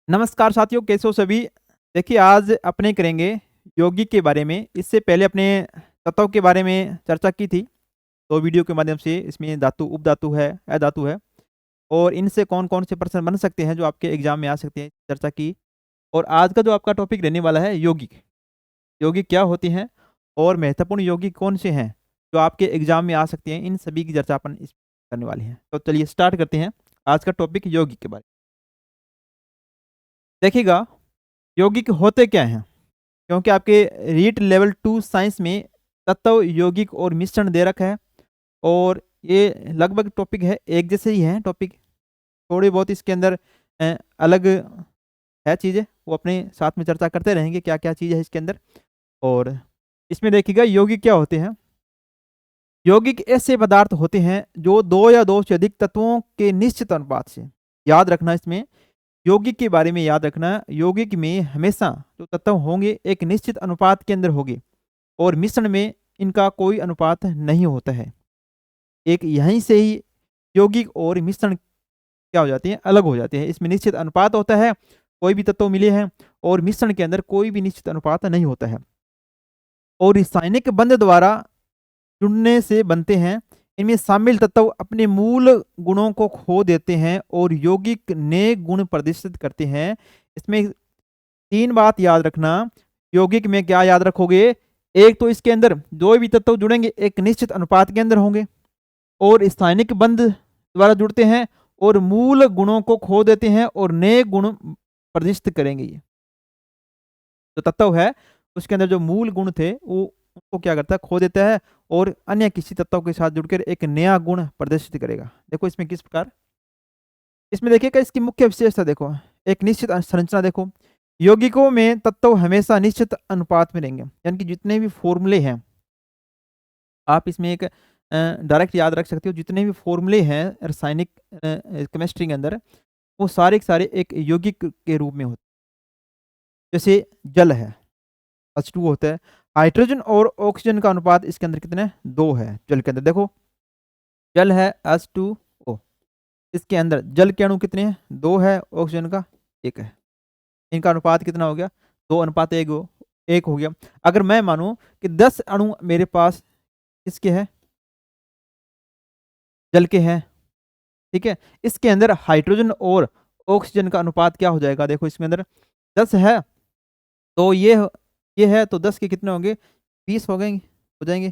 नमस्कार साथियों, कैसे हो सभी? देखिए, आज अपने करेंगे यौगिक के बारे में। इससे पहले अपने तत्वों के बारे में चर्चा की थी, 2 वीडियो के माध्यम से। इसमें धातु, उपधातु है, अधातु है और इनसे कौन-कौन से प्रश्न बन सकते हैं जो आपके एग्ज़ाम में आ सकते हैं, चर्चा की। और आज का जो आपका टॉपिक रहने वाला है यौगिक। यौगिक क्या होती हैं और महत्वपूर्ण यौगिक कौन से हैं, जो आपके एग्ज़ाम में आ सकते हैं, इन सभी की चर्चा अपन इस करने वाले हैं। तो चलिए स्टार्ट करते हैं आज का टॉपिक यौगिक के बारे में। देखिएगा, यौगिक होते क्या हैं? क्योंकि आपके रीट लेवल 2 साइंस में तत्व, यौगिक और मिश्रण दे रखा है और ये लगभग टॉपिक है, एक जैसे ही हैं टॉपिक। थोड़ी बहुत इसके अंदर अलग है चीज़ें, वो अपने साथ में चर्चा करते रहेंगे क्या-क्या चीज़ है इसके अंदर। और इसमें देखिएगा यौगिक क्या होते हैं? यौगिक ऐसे पदार्थ होते हैं जो 2 या 2 से अधिक तत्वों के निश्चित अनुपात से, याद रखना इसमें, यौगिक के बारे में याद रखना, यौगिक में हमेशा जो तत्व होंगे एक निश्चित अनुपात के अंदर होंगे और मिश्रण में इनका कोई अनुपात नहीं होता है। एक यहीं से ही यौगिक और मिश्रण क्या हो जाते हैं, अलग हो जाते हैं। इसमें निश्चित अनुपात होता है, कोई भी तत्व मिले हैं, और मिश्रण के अंदर कोई भी निश्चित अनुपात नहीं होता है। और रासायनिक बंध द्वारा जुड़ने से बनते हैं। इनमें शामिल तत्व अपने मूल गुणों को खो देते हैं और यौगिक नए गुण प्रदर्शित करते हैं। इसमें 3 बात याद रखना। यौगिक में क्या याद रखोगे? एक तो इसके अंदर जो भी तत्व जुड़ेंगे एक निश्चित अनुपात के अंदर होंगे और रासायनिक बंध द्वारा जुड़ते हैं और मूल गुणों को खो देते हैं और नए गुण प्रदिष्ट करेंगे। ये जो तत्व है उसके अंदर जो मूल गुण थे वो उनको क्या करता है, खो देता है और अन्य किसी तत्व के साथ जुड़कर एक नया गुण प्रदर्शित करेगा। देखो इसमें किस प्रकार, इसमें देखिएगा इसकी मुख्य विशेषता देखो, एक निश्चित संरचना देखो। यौगिकों में तत्व हमेशा निश्चित अनुपात में रहेंगे, यानी कि जितने भी फॉर्मूले हैं, आप इसमें एक डायरेक्ट याद रख सकते हो। जितने भी फॉर्मूले हैं रासायनिक केमिस्ट्री के अंदर, वो सारे के सारे एक यौगिक के रूप में होते हैं। जैसे जल है, H2 होता है। हाइड्रोजन और ऑक्सीजन का अनुपात इसके अंदर कितने? 2 है। जल के अंदर देखो, जल है H2O, इसके अंदर जल के अणु कितने हैं? 2 है, ऑक्सीजन का 1 है। इनका अनुपात कितना हो गया? 2:1 हो, 1 हो गया। अगर मैं मानूं कि 10 अणु मेरे पास किसके हैं? जल के हैं, ठीक है? इसके अंदर हाइड्रोजन और ऑक्सीजन का अनुपात क्या हो जाएगा? देखो इसके अंदर 10 है, तो ये है, तो 10 के कितने होंगे? 20 हो जाएंगे।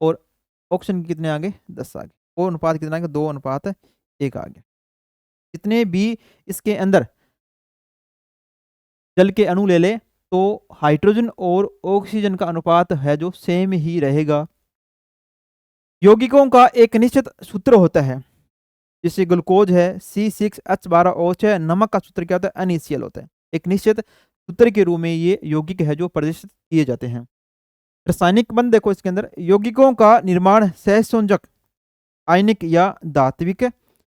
और ऑक्सीजन के कितने आ गए? 10 आ गए। वो अनुपात कितना आ गया? 2:1 आ गया। जितने भी इसके अंदर जल के अणु ले ले, तो हाइड्रोजन और ऑक्सीजन का अनुपात है जो सेम ही रहेगा। यौगिकों का एक निश्चित सूत्र होता है, जैसे ग्लूकोज है C6H12O6। नमक का सूत्र क्या होता है? NaCl होता है। एक निश्चित सूत्र के रूप में ये यौगिक है जो प्रदर्शित किए जाते हैं। रासायनिक बंध देखो इसके अंदर, यौगिकों का निर्माण सहसंयोजक आयनिक या धात्विक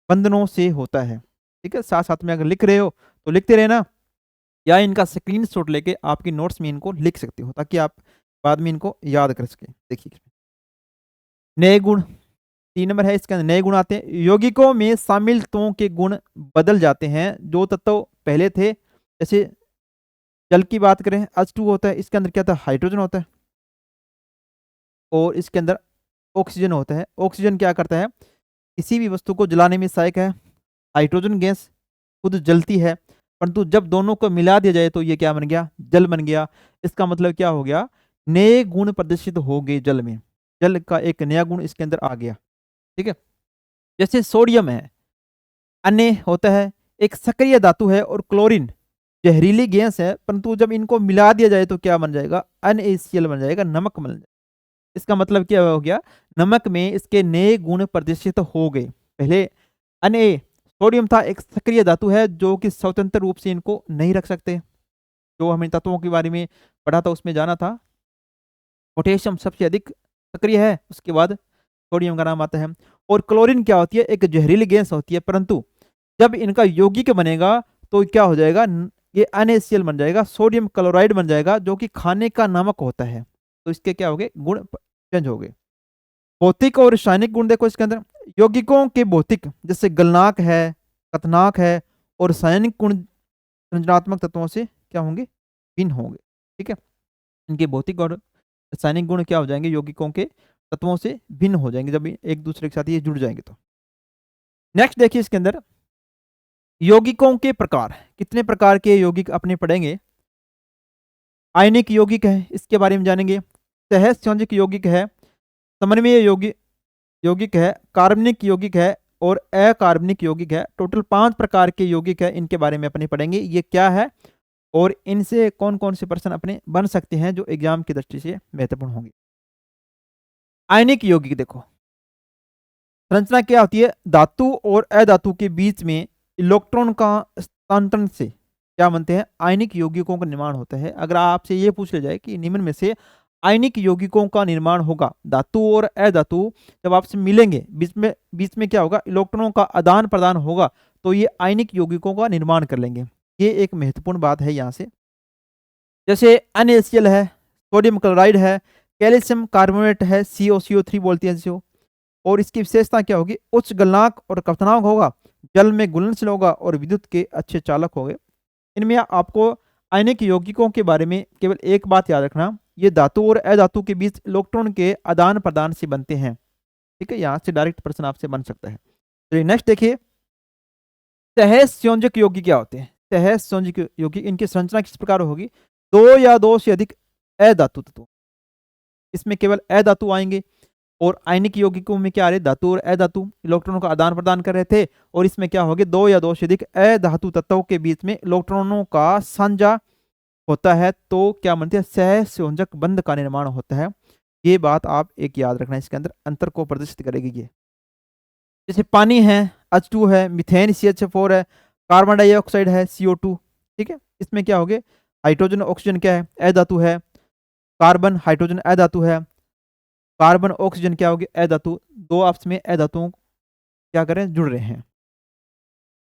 बंधनों से होता है। ठीक है, साथ साथ में अगर लिख रहे हो तो लिखते रहना, या इनका स्क्रीनशॉट लेके आपकी नोट्स में इनको लिख सकते हो ताकि आप बाद में इनको याद कर सके। देखिए नए गुण, 3 नंबर है इसके अंदर, नए गुण आते हैं। यौगिकों में शामिल तत्वों के गुण बदल जाते हैं। जो तत्व पहले थे, जैसे जल की बात करें H2 होता है, इसके अंदर क्या था? हाइड्रोजन होता है और इसके अंदर ऑक्सीजन होता है। ऑक्सीजन क्या करता है? किसी भी वस्तु को जलाने में सहायक है। हाइड्रोजन गैस खुद जलती है, परंतु जब दोनों को मिला दिया जाए तो ये क्या बन गया? जल बन गया। इसका मतलब क्या हो गया? नए गुण प्रदर्शित हो गए जल में। जल का एक नया गुण इसके अंदर आ गया। ठीक है, जैसे सोडियम है, अन्य होता है, एक सक्रिय धातु है, और क्लोरीन जहरीली गैस है, परंतु जब इनको मिला दिया जाए तो क्या बन जाएगा? NaCl बन जाएगा, नमक बन जाएगा। इसका मतलब क्या हो गया? नमक में इसके नए गुण प्रदर्शित हो गए। पहले Na सोडियम था, एक सक्रिय धातु है जो कि स्वतंत्र रूप से इनको नहीं रख सकते। जो हमें तत्वों के बारे में पढ़ा था उसमें जाना था, पोटेशियम सबसे अधिक सक्रिय है, उसके बाद सोडियम का नाम आता है। और क्लोरीन क्या होती है? एक जहरीली गैस होती है, परंतु जब इनका यौगिक बनेगा तो क्या हो जाएगा? ये NaCl बन जाएगा, सोडियम क्लोराइड बन जाएगा, जो कि खाने का नमक होता है। तो इसके क्या हो गए? गुण चेंज हो गए। भौतिक और रासायनिक गुण देखो इसके अंदर, यौगिकों के भौतिक जैसे गलनाक है, कतनाक है, और रासायनिक गुण संरचनात्मक तत्वों से क्या होंगे, भिन्न होंगे। ठीक है, इनके भौतिक और रासायनिक गुण क्या हो जाएंगे, यौगिकों के तत्वों से भिन्न हो जाएंगे जब ये एक दूसरे के साथ ये जुड़ जाएंगे तो। नेक्स्ट देखिए इसके अंदर यौगिकों के प्रकार, कितने प्रकार के यौगिक अपने पढ़ेंगे। आयनिक यौगिक है, इसके बारे में जानेंगे। सहज संयोजक यौगिक है, समन्वय यौगिक यौगिक है, कार्बनिक यौगिक है और अकार्बनिक यौगिक है। टोटल 5 प्रकार के यौगिक है, इनके बारे में अपने पढ़ेंगे ये क्या है और इनसे कौन कौन से प्रश्न अपने बन सकते हैं जो एग्जाम की दृष्टि से महत्वपूर्ण होंगे। आयनिक यौगिक देखो, संरचना क्या होती है, धातु और अधातु के बीच में इलेक्ट्रॉन का स्थानांतरण से क्या बनते हैं, आयनिक यौगिकों का निर्माण होता है। अगर आपसे ये पूछ लिया जाए कि निम्न में से आयनिक यौगिकों का निर्माण होगा, धातु और अधातु जब आपसे मिलेंगे बीच में क्या होगा, इलेक्ट्रॉनों का आदान प्रदान होगा, तो ये आयनिक यौगिकों का निर्माण कर लेंगे। ये एक महत्वपूर्ण बात है यहाँ से। जैसे NaCl है, सोडियम क्लोराइड है, कैल्शियम कार्बोनेट है, CO3 बोलते हैं जिसको। और इसकी विशेषता क्या होगी, उच्च गलनांक और क्वथनांक होगा, जल में घुलनशील होगा और विद्युत के अच्छे चालक होंगे। इनमें आपको आयनिक यौगिकों के बारे में केवल एक बात याद रखना, ये धातु और अधातु के बीच इलेक्ट्रॉन के आदान प्रदान से बनते हैं। ठीक है, यहाँ से डायरेक्ट प्रश्न आपसे बन सकता है। चलिए नेक्स्ट देखिए, सहज संयोजक यौगिक क्या होते हैं। सहज संयोजक यौगिक, इनकी संरचना किस प्रकार होगी, 2 या 2 से अधिक अधातु तत्व, इसमें केवल अधातु आएंगे। और आयनिक यौगिकों में क्या आ रहे, धातु और अधातु इलेक्ट्रॉनों का आदान प्रदान कर रहे थे, और इसमें क्या होगे, 2 या 2 से अधिक अधातु तत्वों के बीच में इलेक्ट्रॉनों का साझा होता है, तो क्या बनते हैं, सह संयोजक बंध का निर्माण होता है। ये बात आप एक याद रखना, इसके अंदर अंतर को प्रदर्शित करेगी ये। जैसे पानी है, H2 है, मीथेन CH4 है, कार्बन डाइऑक्साइड है, CO2। ठीक है, इसमें क्या होगे, हाइड्रोजन ऑक्सीजन क्या है, अधातु है, कार्बन हाइड्रोजन अधातु है, कार्बन ऑक्सीजन क्या होगी, अधातु। दो आपस में अधातुओं क्या करें, जुड़ रहे हैं।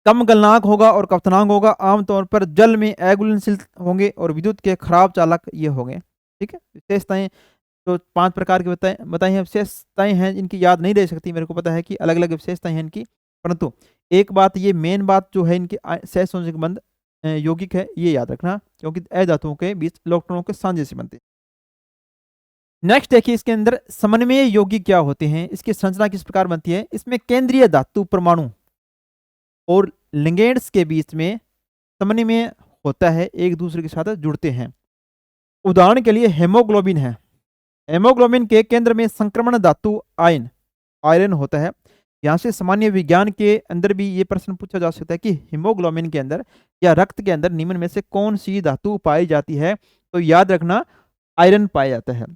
कम गलनांक होगा और क्वथनांक होगा, आमतौर पर जल में अघुलनशील होंगे और विद्युत के खराब चालक ये होंगे। ठीक है, विशेषताएं तो 5 प्रकार की बताई हैं, विशेषताएं हैं इनकी याद नहीं रह सकती, मेरे को पता है कि अलग अलग विशेषताएं हैं इनकी, परंतु एक बात, ये मेन बात जो है इनकी सहसंयोजक बंध यौगिक है, ये याद रखना, क्योंकि अधातुओं के बीच इलेक्ट्रॉनों के साझे से बनते हैं। नेक्स्ट देखिए, इसके अंदर समन्वय यौगिक क्या होते हैं, इसकी संरचना किस प्रकार बनती है। इसमें केंद्रीय धातु परमाणु और लिगेंड्स के बीच में समन्वय होता है, एक दूसरे के साथ जुड़ते हैं। उदाहरण के लिए हेमोग्लोबिन है, हेमोग्लोबिन के केंद्र में संक्रमण धातु आयरन होता है। यहाँ से सामान्य विज्ञान के अंदर भी ये प्रश्न पूछा जा सकता है कि हीमोग्लोबिन के अंदर या रक्त के अंदर निम्न में से कौन सी धातु पाई जाती है, तो याद रखना आयरन पाया जाता है।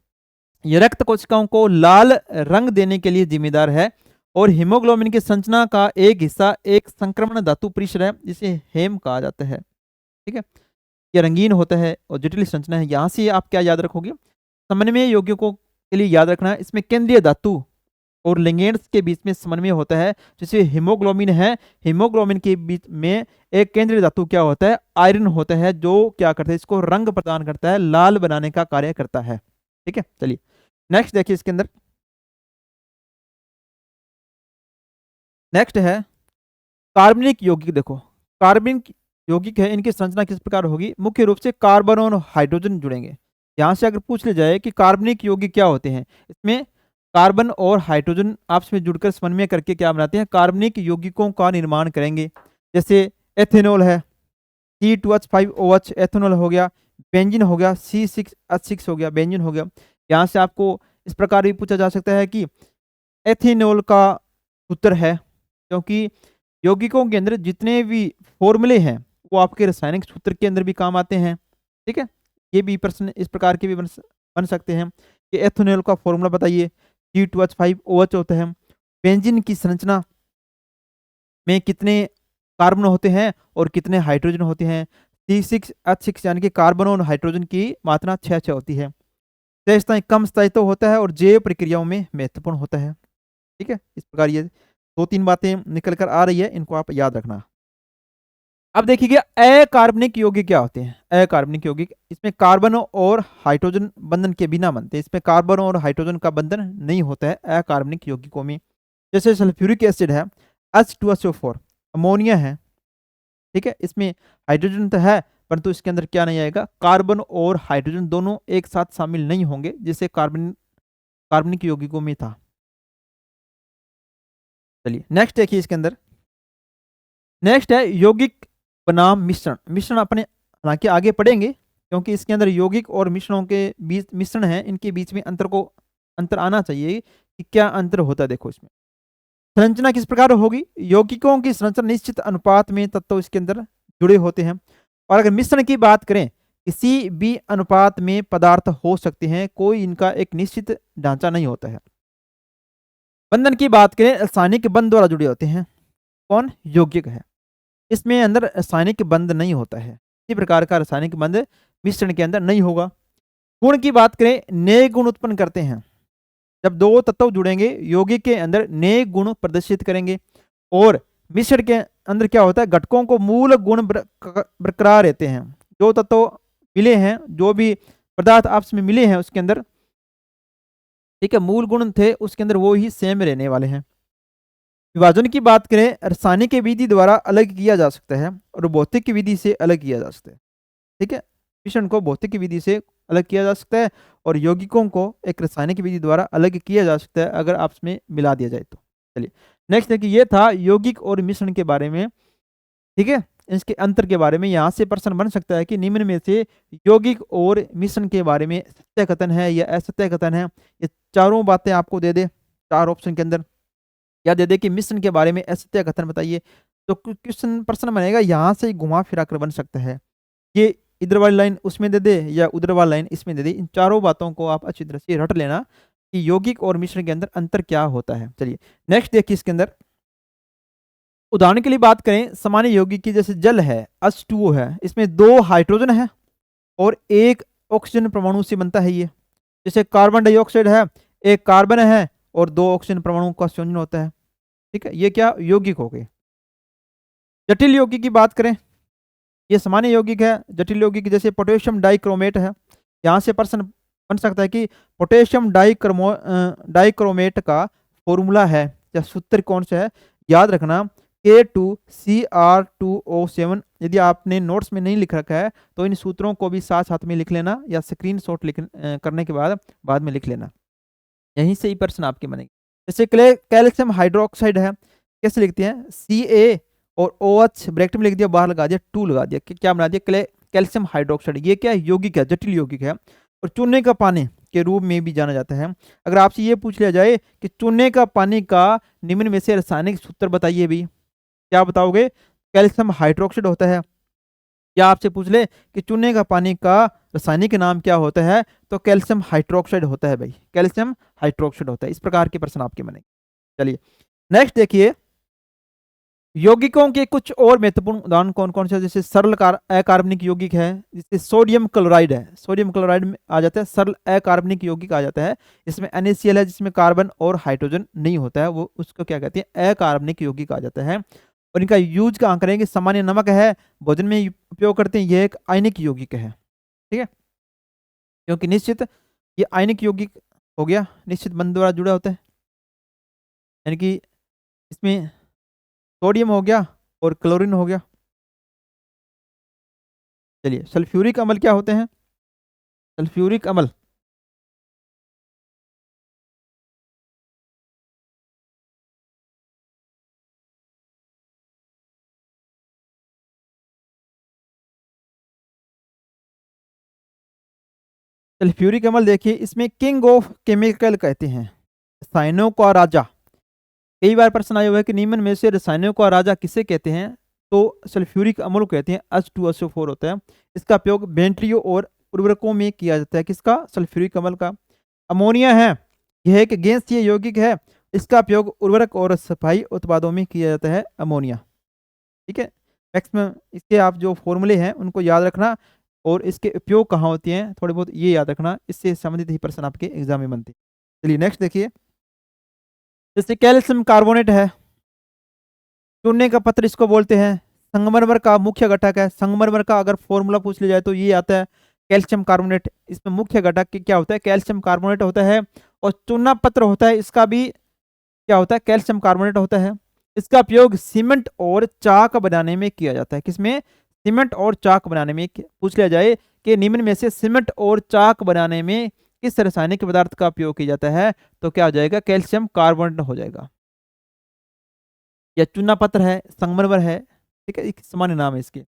यह रक्त कोशिकाओं को लाल रंग देने के लिए जिम्मेदार है और हीमोग्लोबिन की संरचना का एक हिस्सा एक संक्रमण धातु परिसर है जिसे हेम कहा जाता है। ठीक है, यह रंगीन होता है और जटिल संरचना है। यहाँ से आप क्या याद रखोगे, समन्वय यौगिकों के लिए याद रखना, इसमें केंद्रीय धातु और लिगेंड्स के बीच में समन्वय होता है। जैसे हीमोग्लोबिन है, हीमोग्लोबिन के बीच में एक केंद्रीय धातु क्या होता है, आयरन होता है, जो क्या करता है, इसको रंग प्रदान करता है, लाल बनाने का कार्य करता है। ठीक है, चलिए नेक्स्ट देखिए, इसके अंदर नेक्स्ट है कार्बनिक यौगिक। देखो कार्बनिक यौगिक है, इनकी संरचना किस प्रकार होगी, मुख्य रूप से कार्बन और हाइड्रोजन जुड़ेंगे। यहां से अगर पूछ लिया जाए कि कार्बनिक यौगिक क्या होते हैं, इसमें कार्बन और हाइड्रोजन आपस में जुड़कर समन्वय करके क्या बनाते हैं, कार्बनिक यौगिकों का निर्माण करेंगे। जैसे एथेनॉल है, C2H5OH एथेनॉल हो गया, बेंजीन हो गया, C6H6 हो गया, बेंजीन हो गया। यहाँ से आपको इस प्रकार भी पूछा जा सकता है कि एथेनॉल का सूत्र है, क्योंकि यौगिकों के अंदर जितने भी फॉर्मूले हैं वो आपके रासायनिक सूत्र के अंदर भी काम आते हैं। ठीक है, ये भी प्रश्न इस प्रकार के भी बन सकते हैं कि एथेनॉल का फॉर्मूला बताइए, C2H5OH होता है। बेंजीन की संरचना में कितने कार्बन होते हैं और कितने हाइड्रोजन होते हैं, C6H6 यानी कि कार्बन और हाइड्रोजन की मात्रा 6 होती है। सहजता कम स्थायित्व होता है और जैव प्रक्रियाओं में महत्वपूर्ण होता है। ठीक है, इस प्रकार ये 2-3 बातें निकल कर आ रही है, इनको आप याद रखना। अब देखिए अकार्बनिक यौगिक क्या होते हैं। अकार्बनिक यौगिक, इसमें कार्बन और हाइड्रोजन बंधन के बिना बनते हैं, इसमें कार्बन और हाइड्रोजन का बंधन नहीं होता है अकार्बनिक यौगिकों में। जैसे सल्फ्यूरिक एसिड है, H2SO4, अमोनिया है, ठीक है, इसमें हाइड्रोजन तो है परंतु इसके अंदर क्या नहीं आएगा, कार्बन और हाइड्रोजन दोनों एक साथ शामिल नहीं होंगे जिससे कार्बनिक यौगिकों में था। चलिए नेक्स्ट देखिए इसके अंदर, नेक्स्ट है यौगिक बनाम मिश्रण। मिश्रण अपने हालांकि आगे पढ़ेंगे क्योंकि इसके अंदर यौगिक और मिश्रणों के बीच मिश्रण है, इनके बीच में अंतर आना चाहिए कि क्या अंतर होता है। देखो इसमें संरचना किस प्रकार होगी, यौगिकों की संरचना निश्चित अनुपात में तत्व इसके अंदर जुड़े होते हैं। और अगर मिश्रण की बात करें, किसी भी अनुपात में पदार्थ हो सकते हैं, कोई इनका एक निश्चित ढांचा नहीं होता है। बंधन की बात करें, रासायनिक बंध द्वारा जुड़े होते हैं। कौन, यौगिक है, इसमें अंदर रासायनिक बंध नहीं होता है, इसी प्रकार का रासायनिक बंध मिश्रण के अंदर नहीं होगा। गुण की बात करें, नए गुण उत्पन्न करते हैं। जब दो तत्व जुड़ेंगे यौगिक के अंदर नए गुण प्रदर्शित करेंगे। और मिश्रण के अंदर क्या होता है, घटकों को मूल गुण बरकरार रहते हैं। जो तत्व मिले हैं, जो भी पदार्थ आपस में मिले हैं उसके अंदर, ठीक है, मूल गुण थे उसके अंदर वो ही सेम रहने वाले हैं। विभाजन की बात करें, रासायनिक विधि द्वारा अलग किया जा सकता है और भौतिक विधि से अलग किया जा सकता है। ठीक है, मिश्रण को भौतिक विधि से अलग किया जा सकता है और यौगिकों को एक रासायनिक विधि द्वारा अलग किया जा सकता है अगर आपस में मिला दिया जाए तो। चलिए नेक्स्ट देखिए, ये था यौगिक और मिश्रण के बारे में। ठीक है, इसके अंतर के बारे में यहाँ से प्रश्न बन सकता है कि निम्न में से यौगिक और मिश्रण के बारे में सत्य कथन है या असत्य कथन है। ये चारों बातें आपको दे दे, चार ऑप्शन के अंदर, या दे दे कि मिश्रण के बारे में असत्य कथन बताइए। तो क्वेश्चन प्रश्न बनेगा, यहाँ से घुमा फिरा कर बन सकता है। ये इधर वाली लाइन उसमें दे दे या उधर वाली लाइन इसमें दे दे। इन चारों बातों को आप अच्छी तरह से रट लेना कि यौगिक और मिश्रण के अंदर अंतर क्या होता है। चलिए नेक्स्ट देखिए इसके अंदर, उदाहरण के लिए बात करें, सामान्य यौगिक की जैसे जल है, H2O है, इसमें 2 हाइड्रोजन है और 1 ऑक्सीजन परमाणु से बनता है। ये जैसे कार्बन डाइऑक्साइड है, 1 कार्बन है और 2 ऑक्सीजन परमाणु का संयोजन होता है। ठीक है, ये क्या यौगिक हो गए। जटिल यौगिक की बात करें, ये सामान्य यौगिक है। जटिल यौगिक जैसे पोटेशियम डाइक्रोमेट है, यहाँ से प्रश्न बन सकता है कि पोटेशियम डाइक्रोमेट का फॉर्मूला है या सूत्र कौन सा है। याद रखना K2Cr2O7। यदि आपने नोट्स में नहीं लिख रखा है तो इन सूत्रों को भी साथ साथ में लिख लेना या स्क्रीनशॉट करने के बाद में लिख लेना, यहीं से ही प्रश्न आपके बनेंगे। जैसे कैल्शियम हाइड्रोक्साइड है, कैसे लिखते हैं, Ca और OH ब्रैकेट में लिख दिया, बाहर लगा दिया, 2 लगा दिया, क्या बना दिया, कैल्शियम हाइड्रोक्साइड। ये क्या यौगिक है, जटिल यौगिक है और चूने का पानी के रूप में भी जाना जाता है। अगर आपसे ये पूछ लिया जाए कि चूने का पानी का निम्न में से रासायनिक सूत्र बताइए भी, क्या बताओगे, कैल्शियम हाइड्रोक्साइड होता है। या आपसे पूछ ले कि चूने का पानी का रासायनिक नाम क्या होता है, तो कैल्शियम हाइड्रोक्साइड होता है भाई, कैल्शियम हाइड्रोक्साइड होता है। इस प्रकार के प्रश्न आपके बनेंगे। चलिए नेक्स्ट देखिए, यौगिकों के कुछ और महत्वपूर्ण उदाहरण कौन कौन से, जैसे सरल अकार्बनिक यौगिक है, जिससे सोडियम क्लोराइड है, सोडियम क्लोराइड में आ जाता है सरल अकार्बनिक यौगिक आ जाता है। इसमें NaCl है जिसमें कार्बन और हाइड्रोजन नहीं होता है, वो उसको क्या कहते हैं, अकार्बनिक यौगिक आ जाता है। और इनका यूज कहाँ करेंगे, सामान्य नमक है, भोजन में उपयोग करते हैं, यह एक आयनिक यौगिक है। ठीक है, क्योंकि निश्चित ये आयनिक यौगिक हो गया, निश्चित बंध द्वारा जुड़ा होता है, यानी कि इसमें सोडियम हो गया और क्लोरीन हो गया। चलिए सल्फ्यूरिक अम्ल क्या होते हैं, सल्फ्यूरिक अम्ल सल्फ्यूरिक अम्ल देखिए, इसमें किंग ऑफ केमिकल कहते हैं, रसायनों का राजा। कई बार प्रश्न आया हुआ है कि निम्न में से रसायनों का राजा किसे कहते हैं, तो सल्फ्यूरिक अम्ल को कहते हैं। H2SO4 होता है। इसका उपयोग बैटरियों और उर्वरकों में किया जाता है, किसका, सल्फ्यूरिक अम्ल का। अमोनिया है, यह एक गैसीय यौगिक है, इसका उपयोग उर्वरक और सफाई उत्पादों में किया जाता है, अमोनिया। ठीक है, मैक्सिमम इसके आप जो फॉर्मूले हैं उनको याद रखना और इसके उपयोग कहाँ होते हैं थोड़े बहुत ये याद रखना, इससे संबंधित ही प्रश्न आपके एग्जाम में बनते हैं। चलिए नेक्स्ट देखिए, जैसे कैल्शियम कार्बोनेट है, चूने का पत्थर इसको बोलते हैं, संगमरमर का मुख्य घटक है। संगमरमर का अगर फॉर्मूला पूछ लिया जाए तो ये आता है कैल्शियम कार्बोनेट। इसमें मुख्य घटक क्या होता है, कैल्शियम कार्बोनेट होता है। और चूना पत्थर होता है, इसका भी क्या होता है, कैल्शियम कार्बोनेट होता है। इसका उपयोग सीमेंट और चाक बनाने में किया जाता है। किसमें? सीमेंट और चाक बनाने में। पूछ लिया जाए कि निम्न में से सीमेंट और चाक बनाने में किस रासायनिक पदार्थ का उपयोग किया जाता है, तो क्या हो जाएगा? कैल्शियम कार्बोनेट हो जाएगा। या चूना पत्थर है, संगमरमर है, ठीक है, एक सामान्य नाम है इसके।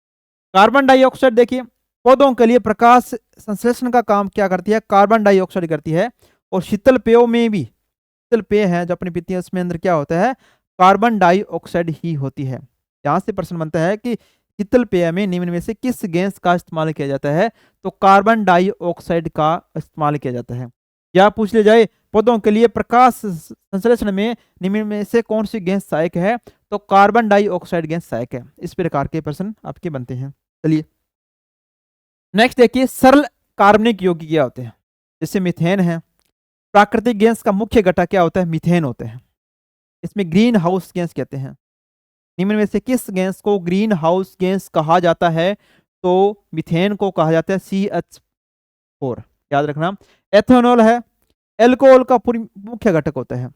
कार्बन डाइऑक्साइड देखिए, पौधों के लिए प्रकाश संश्लेषण का काम क्या करती है? कार्बन डाइऑक्साइड करती है। और शीतल पेयों में भी, शीतल पेय है जो अपनी पीती है, उसमें अंदर क्या होता है? कार्बन डाइऑक्साइड ही होती है। यहां से प्रश्न बनता है कि शीतल पेय में निम्न में से किस गैस का इस्तेमाल किया जाता है, तो कार्बन डाइऑक्साइड का इस्तेमाल किया जाता है। या पूछ लिया जाए पौधों के लिए प्रकाश संश्लेषण में निम्न में से कौन सी गैस सहायक है, तो कार्बन डाइऑक्साइड गैस सहायक है। इस प्रकार के प्रश्न आपके बनते हैं। चलिए नेक्स्ट देखिए, सरल कार्बनिक यौगिक क्या होते हैं? जैसे मीथेन है। प्राकृतिक गैस का मुख्य घटक क्या होता है? मीथेन होता है। इसमें ग्रीन हाउस गैस कहते हैं। निम्न में से किस गैस को ग्रीन हाउस गैस कहा जाता है, तो मीथेन को कहा जाता है CH4। याद रखना। एथेनॉल है, एल्कोहल का मुख्य घटक होता है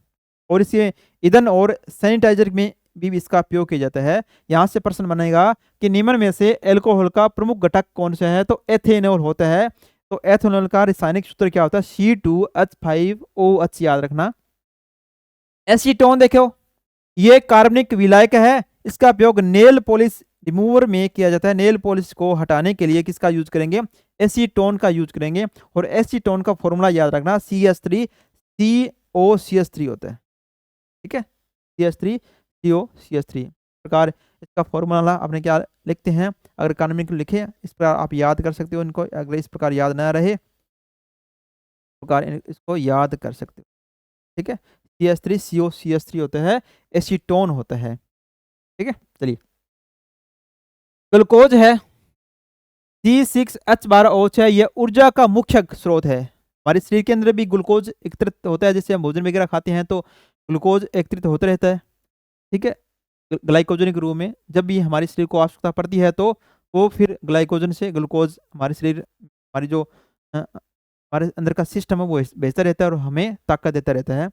और इसे ईंधन और सैनिटाइजर में भी इसका उपयोग किया जाता है। यहां से प्रश्न बनेगा कि निम्न में से एल्कोहल का प्रमुख घटक कौन सा है, तो एथेनॉल होता है। तो एथेनॉल का रासायनिक सूत्र क्या होता है? C2H5OH। याद रखना। एसीटोन देखो, ये कार्बनिक विलायक है। इसका उपयोग नेल पॉलिश रिमूवर में किया जाता है। नेल पॉलिश को हटाने के लिए किसका यूज करेंगे? एसीटोन का यूज करेंगे। और एसीटोन का फॉर्मूला याद रखना, CH3COCH3 होता है। ठीक है, CH3COCH3 प्रकार इसका फॉर्मूला आपने क्या लिखते हैं? अगर कार्बनिक लिखे इस प्रकार आप याद कर सकते हो इनको। अगर इस प्रकार याद ना रहे प्रकार इसको याद कर सकते हो। ठीक है, CH3COCH3 होता है, एसीटोन होता है। ठीक है, चलिए ग्लूकोज है, C6H12OH है। यह ऊर्जा का मुख्य स्रोत है। हमारे शरीर के अंदर भी ग्लूकोज एकत्रित होता है। जैसे हम भोजन वगैरह खाते हैं तो ग्लूकोज एकत्रित होता रहता है। ठीक है, ग्लाइकोजनिक रूप में जब भी हमारे शरीर को आवश्यकता पड़ती है तो वो फिर ग्लाइकोजन से ग्लूकोज हमारे शरीर, हमारी जो हमारे अंदर का सिस्टम है वो भेजता रहता है और हमें ताकत देता रहता है।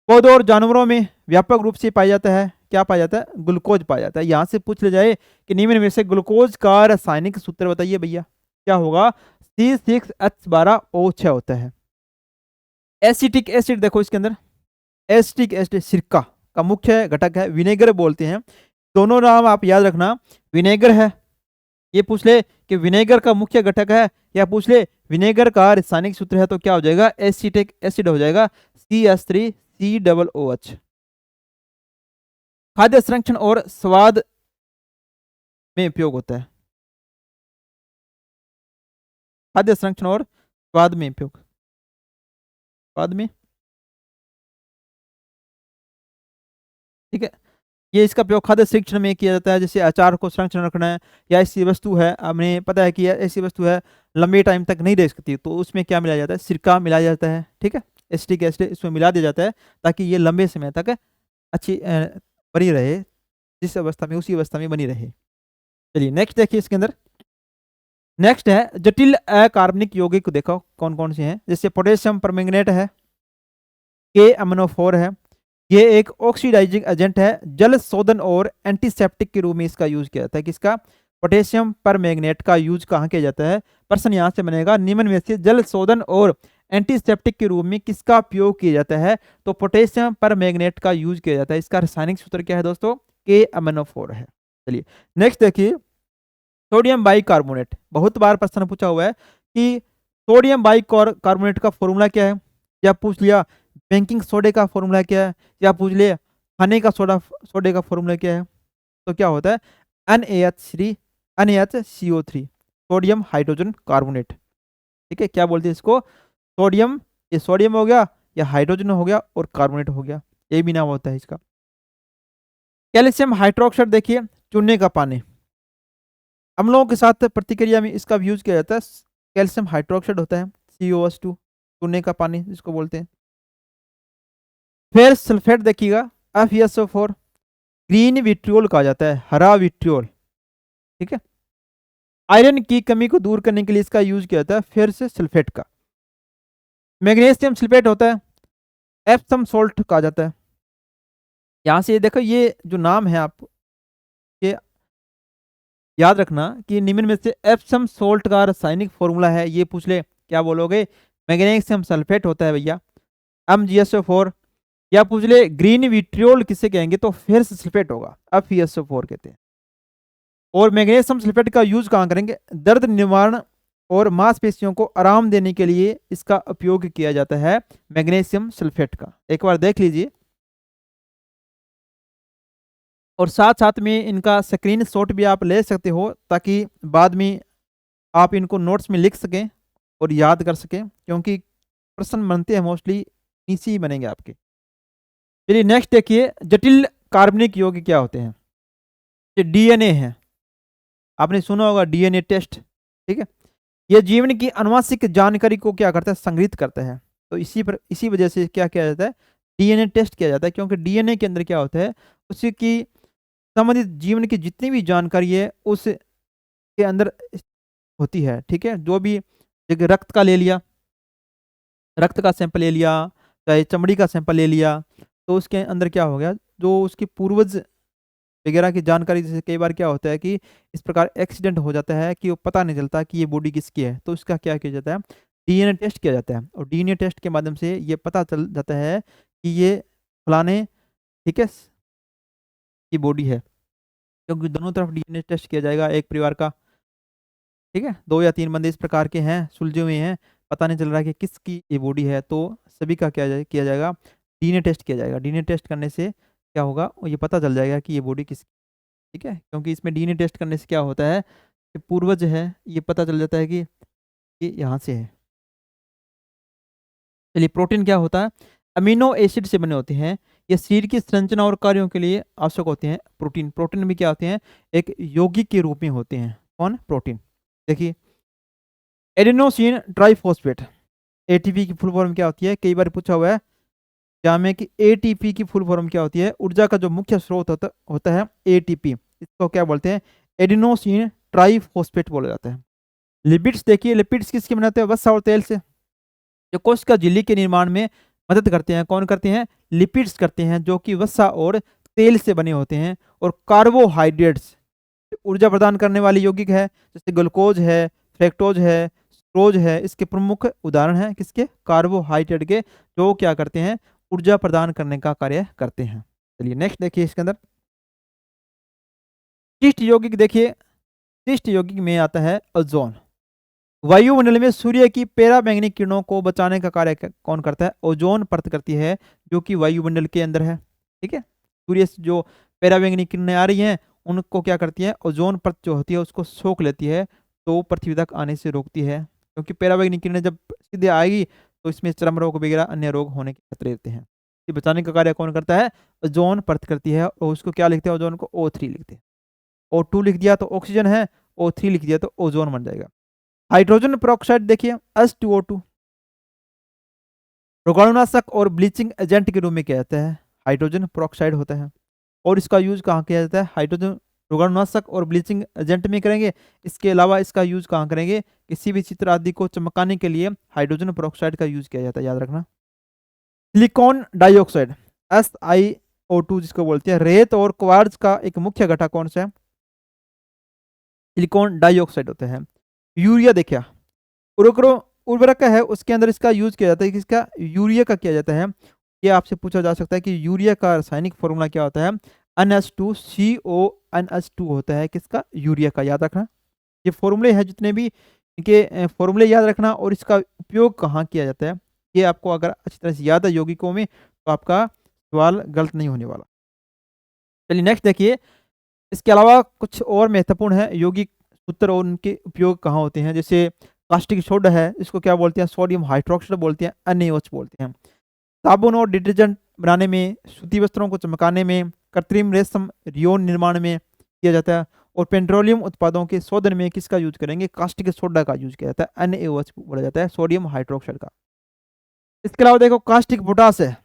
पौधों और जानवरों में व्यापक रूप से पाया जाता है। क्या पाया जाता है? ग्लूकोज पाया जाता है। यहाँ से पूछ लिया जाए कि निम्न में से ग्लूकोज का रासायनिक सूत्र बताइए भैया, क्या होगा? C6H12O6 होता है। एसिटिक एसिड देखो इसके अंदर, एसिटिक एसिड सिरका का मुख्य घटक है। विनेगर बोलते हैं। दोनों नाम आप याद रखना। विनेगर है, ये पूछ ले कि विनेगर का मुख्य घटक है, या पूछ ले विनेगर का रासायनिक सूत्र है, तो क्या हो जाएगा? एसिटिक एसिड हो जाएगा, CH3COOH। खाद्य संरक्षण और स्वाद में उपयोग होता है। खाद्य संरक्षण और स्वाद में उपयोग, स्वाद में। ठीक है, ये इसका उपयोग खाद्य संरक्षण में किया जाता है। जैसे अचार को संरक्षण रखना है, या ऐसी वस्तु है, हमें पता है कि ऐसी वस्तु है लंबे टाइम तक नहीं रह सकती, तो उसमें क्या मिलाया जाता है? सिरका मिलाया जाता है। ठीक है, एसिटिक एसिड इसमें मिला दिया जाता है ताकि ये लंबे समय तक अच्छी बनी रहे, जिस अवस्था में उसी अवस्था में बनी रहे। चलिए नेक्स्ट देखिए इसके अंदर। नेक्स्ट है जटिल अकार्बनिक यौगिक को देखो कौन कौन से हैं। जैसे पोटेशियम परमैंगनेट है, KMnO4 है। ये एक ऑक्सीडाइजिंग एजेंट है। जल शोधन और एंटीसेप्टिक के रूप में इसका यूज किया जाता है। किसका? पोटेशियम परमैंगनेट का यूज कहाँ किया जाता है? प्रश्न यहाँ से बनेगा, निम्न में से जल शोधन और एंटीसेप्टिक के रूप में किसका उपयोग किया जाता है? तो पोटेशियम परमैंगनेट का यूज किया जाता है। इसका रासायनिक सूत्र क्या है दोस्तों? KMnO4 है। चलिए नेक्स्ट देखिए, सोडियम बाइकार्बोनेट। बहुत बार प्रश्न पूछा हुआ है कि सोडियम बाइकार्बोनेट का फॉर्मूला क्या है, या पूछ लिया बेकिंग सोडे का फॉर्मूला क्या है, या पूछ लिया खाने का सोडे का फॉर्मूला क्या है, तो क्या होता है? NaHCO3, sodium hydrogen carbonate. ठीक है, क्या बोलते हैं इसको? सोडियम, ये सोडियम हो गया, या हाइड्रोजन हो गया, और कार्बोनेट हो गया, ये भी नाम होता है इसका। कैल्शियम हाइड्रोक्साइड देखिए, चूने का पानी। अम्लों के साथ प्रतिक्रिया में इसका यूज किया जाता है। कैल्शियम हाइड्रोक्साइड होता है, COH2, चूने का पानी जिसको बोलते हैं। फिर सल्फेट देखिएगा, FeSO4, ग्रीन विट्रियोल कहा जाता है, हरा विट्रियोल। ठीक है, आयरन की कमी को दूर करने के लिए इसका यूज किया जाता है। फिर से सल्फेट का। मैग्नीशियम सल्फेट होता है, एप्सम सोल्ट कहा जाता है। यहाँ से देखो ये जो नाम है आप ये याद रखना कि निम्न में से एप्सम सोल्ट का रासायनिक फॉर्मूला है, ये पूछ ले क्या बोलोगे? मैग्नीशियम सल्फेट होता है भैया, MgSO4। या पूछ ले ग्रीन विट्रियोल किसे कहेंगे, तो फेरस सल्फेट होगा, FeSO4 कहते हैं। और मैग्नीशियम सल्फेट का यूज कहाँ करेंगे? दर्द निवारण और मांसपेशियों को आराम देने के लिए इसका उपयोग किया जाता है, मैग्नीशियम सल्फेट का। एक बार देख लीजिए, और साथ साथ में इनका स्क्रीन शॉट भी आप ले सकते हो ताकि बाद में आप इनको नोट्स में लिख सकें और याद कर सकें, क्योंकि प्रश्न बनते हैं मोस्टली इसी ही बनेंगे आपके। चलिए नेक्स्ट देखिए, जटिल कार्बनिक यौगिक क्या होते हैं? ये डीएनए है, आपने सुना होगा डीएनए टेस्ट, ठीक है। यह जीवन की आनुवंशिक जानकारी को क्या करता है? संग्रहित करता है। तो इसी वजह से क्या किया जाता है? डीएनए टेस्ट किया जाता है, क्योंकि डीएनए के अंदर क्या होता है, उसकी संबंधित जीवन की जितनी भी जानकारी है उसके अंदर होती है, ठीक है। जो भी एक रक्त का ले लिया, रक्त का सैंपल ले लिया, चाहे चमड़ी का सैंपल ले लिया, तो उसके अंदर क्या हो गया, जो उसके पूर्वज वगैरह की जानकारी, जैसे कई बार क्या होता है कि इस प्रकार एक्सीडेंट हो जाता है कि वो पता नहीं चलता कि ये बॉडी किसकी है, तो इसका क्या किया जाता है? डीएनए टेस्ट किया जाता है, और डीएनए टेस्ट के माध्यम से ये पता चल जाता है कि ये फलाने, ठीक है, की बॉडी है, क्योंकि दोनों तरफ डीएनए टेस्ट किया जाएगा एक परिवार का, ठीक है। 2 या 3 बंदे इस प्रकार के हैं, सुलझे हुए हैं, पता नहीं चल रहा है कि किसकी ये बॉडी है, तो सभी का किया जाएगा, डीएनए टेस्ट किया जाएगा। डीएनए टेस्ट करने से क्या होगा, ये पता चल जाएगा कि ये बॉडी किस, ठीक है, क्योंकि इसमें डीएनए टेस्ट करने से क्या होता है कि पूर्वज है ये पता चल जाता है कि ये यहाँ से है। चलिए प्रोटीन क्या होता है? अमीनो एसिड से बने होते हैं, ये शरीर की संरचना और कार्यों के लिए आवश्यक होते हैं। प्रोटीन प्रोटीन भी क्या होते हैं? एक यौगिक के रूप में होते हैं। कौन? प्रोटीन। देखिए एडिनोसिन ट्राइफॉस्फेट, एटीपी की फुल फॉर्म क्या होती है? कई बार पूछा हुआ है एग्जाम में कि एटीपी की फुल फॉर्म क्या होती है? ऊर्जा का जो मुख्य स्रोत होता है एटीपी, इसको क्या बोलते हैं? एडिनोसिन ट्राइफॉस्फेट बोला जाता है। लिपिड्स देखिए, लिपिड्स किसके बनाते हैं? वसा और तेल से। जो कोशिका झिल्ली के निर्माण में मदद करते हैं, कौन करते हैं? लिपिड्स करते हैं, जो कि वसा और तेल से बने होते हैं। और कार्बोहाइड्रेट्स ऊर्जा प्रदान करने वाली यौगिक है, जैसे ग्लूकोज है, फ्रेक्टोज है, सुक्रोज है, इसके प्रमुख उदाहरण हैं किसके? कार्बोहाइड्रेट के, जो क्या करते हैं? ऊर्जा प्रदान करने का कार्य करते हैं। चलिए नेक्स्ट देखिए, इसके अंदर शिष्ट यौगिक देखिए, शिष्ट यौगिक में आता है ओजोन। वायुमंडल में सूर्य की पैराबैंगनी किरणों को बचाने का कार्य कौन करता है? ओजोन परत करती है, जो कि वायुमंडल के अंदर है, ठीक है। सूर्य से जो पैराबैंगनी किरणें आ रही हैं उनको क्या करती है? ओजोन परत जो होती है उसको सोख लेती है, तो पृथ्वी तक आने से रोकती है, क्योंकि पैराबैंगनी किरणें जब सीधे आएगी तो इसमें चर्म रोग वगैरह अन्य रोग होने के खतरे रहते हैं। ये बचाने का कार्य कौन करता है? ओजोन परत करती है, और उसको क्या लिखते हैं? ओजोन को O3 लिखते हैं। O2 लिख दिया तो ऑक्सीजन है, O3 लिख दिया तो ओजोन बन जाएगा। हाइड्रोजन पेरोक्साइड देखिए, H2O2, रोगाणुनाशक और ब्लीचिंग एजेंट के रूप में किया जाता है, हाइड्रोजन पेरोक्साइड होता है। और इसका यूज कहाँ किया जाता है? हाइड्रोजन रोगाणुनाशक और ब्लीचिंग एजेंट में करेंगे। इसके अलावा इसका यूज कहाँ करेंगे? किसी भी चित्र आदि को चमकाने के लिए हाइड्रोजन पेरोक्साइड का यूज किया जाता है, याद रखना। सिलिकॉन डाइऑक्साइड, SiO2 जिसको बोलते हैं, रेत और क्वार्ट्ज का एक मुख्य घटक कौन सा है? सिलिकॉन डाइऑक्साइड होता है। यूरिया देखिए, उर्वरक है, उसके अंदर इसका यूज किया जाता है, किसका? यूरिया का किया जाता है। ये आपसे पूछा जा सकता है कि यूरिया का रासायनिक फॉर्मूला क्या होता है? NH2CO NH2 होता है, किसका? यूरिया का, याद रखना। ये फॉर्मूले हैं जितने भी, इनके फॉर्मूले याद रखना, और इसका उपयोग कहाँ किया जाता है, ये आपको अगर अच्छी तरह से याद है यौगिकों में, तो आपका सवाल गलत नहीं होने वाला। चलिए नेक्स्ट देखिए, इसके अलावा कुछ और महत्वपूर्ण है यौगिक सूत्र और उनके उपयोग कहाँ होते हैं। जैसे कास्टिक सोडा है, इसको क्या बोलते हैं? सोडियम हाइड्रोक्साइड बोलते हैं, NaOH बोलते हैं। साबुन और डिटर्जेंट बनाने में, सूती वस्त्रों को चमकाने में, कृत्रिम रेशम रियोन निर्माण में किया जाता है। और पेट्रोलियम उत्पादों के शोधन में किसका यूज करेंगे? कास्टिक सोडा का यूज किया जाता है, NaOH बोला जाता है, सोडियम हाइड्रोक्साइड का। इसके अलावा देखो कास्टिक पोटास है,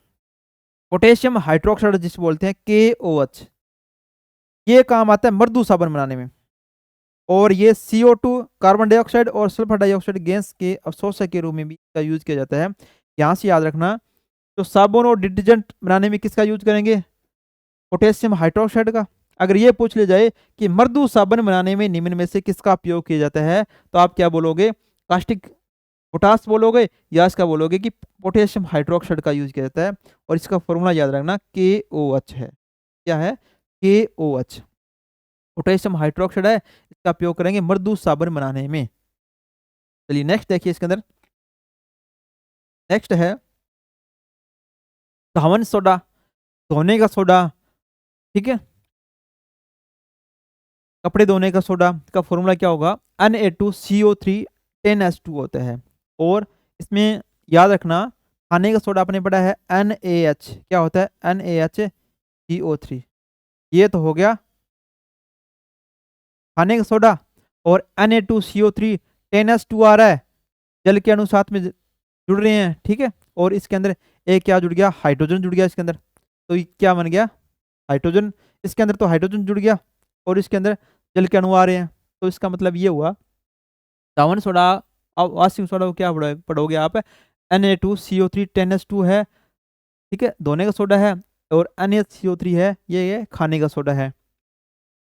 पोटेशियम हाइड्रोक्साइड जिसे बोलते हैं, KOH, ये काम आता है मृदु साबुन बनाने में। और ये CO2 कार्बन डाइऑक्साइड और सल्फर डाइऑक्साइड गैस के अवशोषक के रूप में भी इसका यूज किया जाता है। यहाँ से याद रखना, तो साबुन और डिटर्जेंट बनाने में किसका यूज करेंगे? पोटेशियम हाइड्रोक्साइड का। अगर ये पूछ ले जाए कि मृदु साबुन बनाने में निम्न में से किसका उपयोग किया जाता है, तो आप क्या बोलोगे, कास्टिक पोटास बोलोगे या इसका बोलोगे कि पोटेशियम हाइड्रोक्साइड का यूज किया जाता है। और इसका फॉर्मूला याद रखना KOH है। क्या है? KOH। पोटेशियम हाइड्रोक्साइड है, इसका उपयोग करेंगे मृदु साबुन बनाने में। चलिए नेक्स्ट देखिए इसके अंदर। नेक्स्ट है धावन सोडा, धोने का सोडा, ठीक है, कपड़े धोने का सोडा का फॉर्मूला क्या होगा, Na2CO3 10H2 होता है। और इसमें याद रखना खाने का सोडा आपने पढ़ा है NaH, क्या होता है NaHCO3। ये तो हो गया खाने का सोडा। और Na2CO3 10H2 आ रहा है, जल के अणु साथ में जुड़ रहे हैं, ठीक है। और इसके अंदर एक क्या जुड़ गया, हाइड्रोजन जुड़ गया इसके अंदर। तो ये क्या बन गया, हाइड्रोजन। इसके अंदर तो हाइड्रोजन जुड़ गया और इसके अंदर जल के अणु आ रहे हैं। तो इसका मतलब ये हुआ दावन सोडा, अब वास्तविक सोडा को क्या पढ़ोगे आप, Na2CO3 10H2 है, ठीक है, धोने का सोडा है। और NaCO3 है, ये खाने का सोडा है।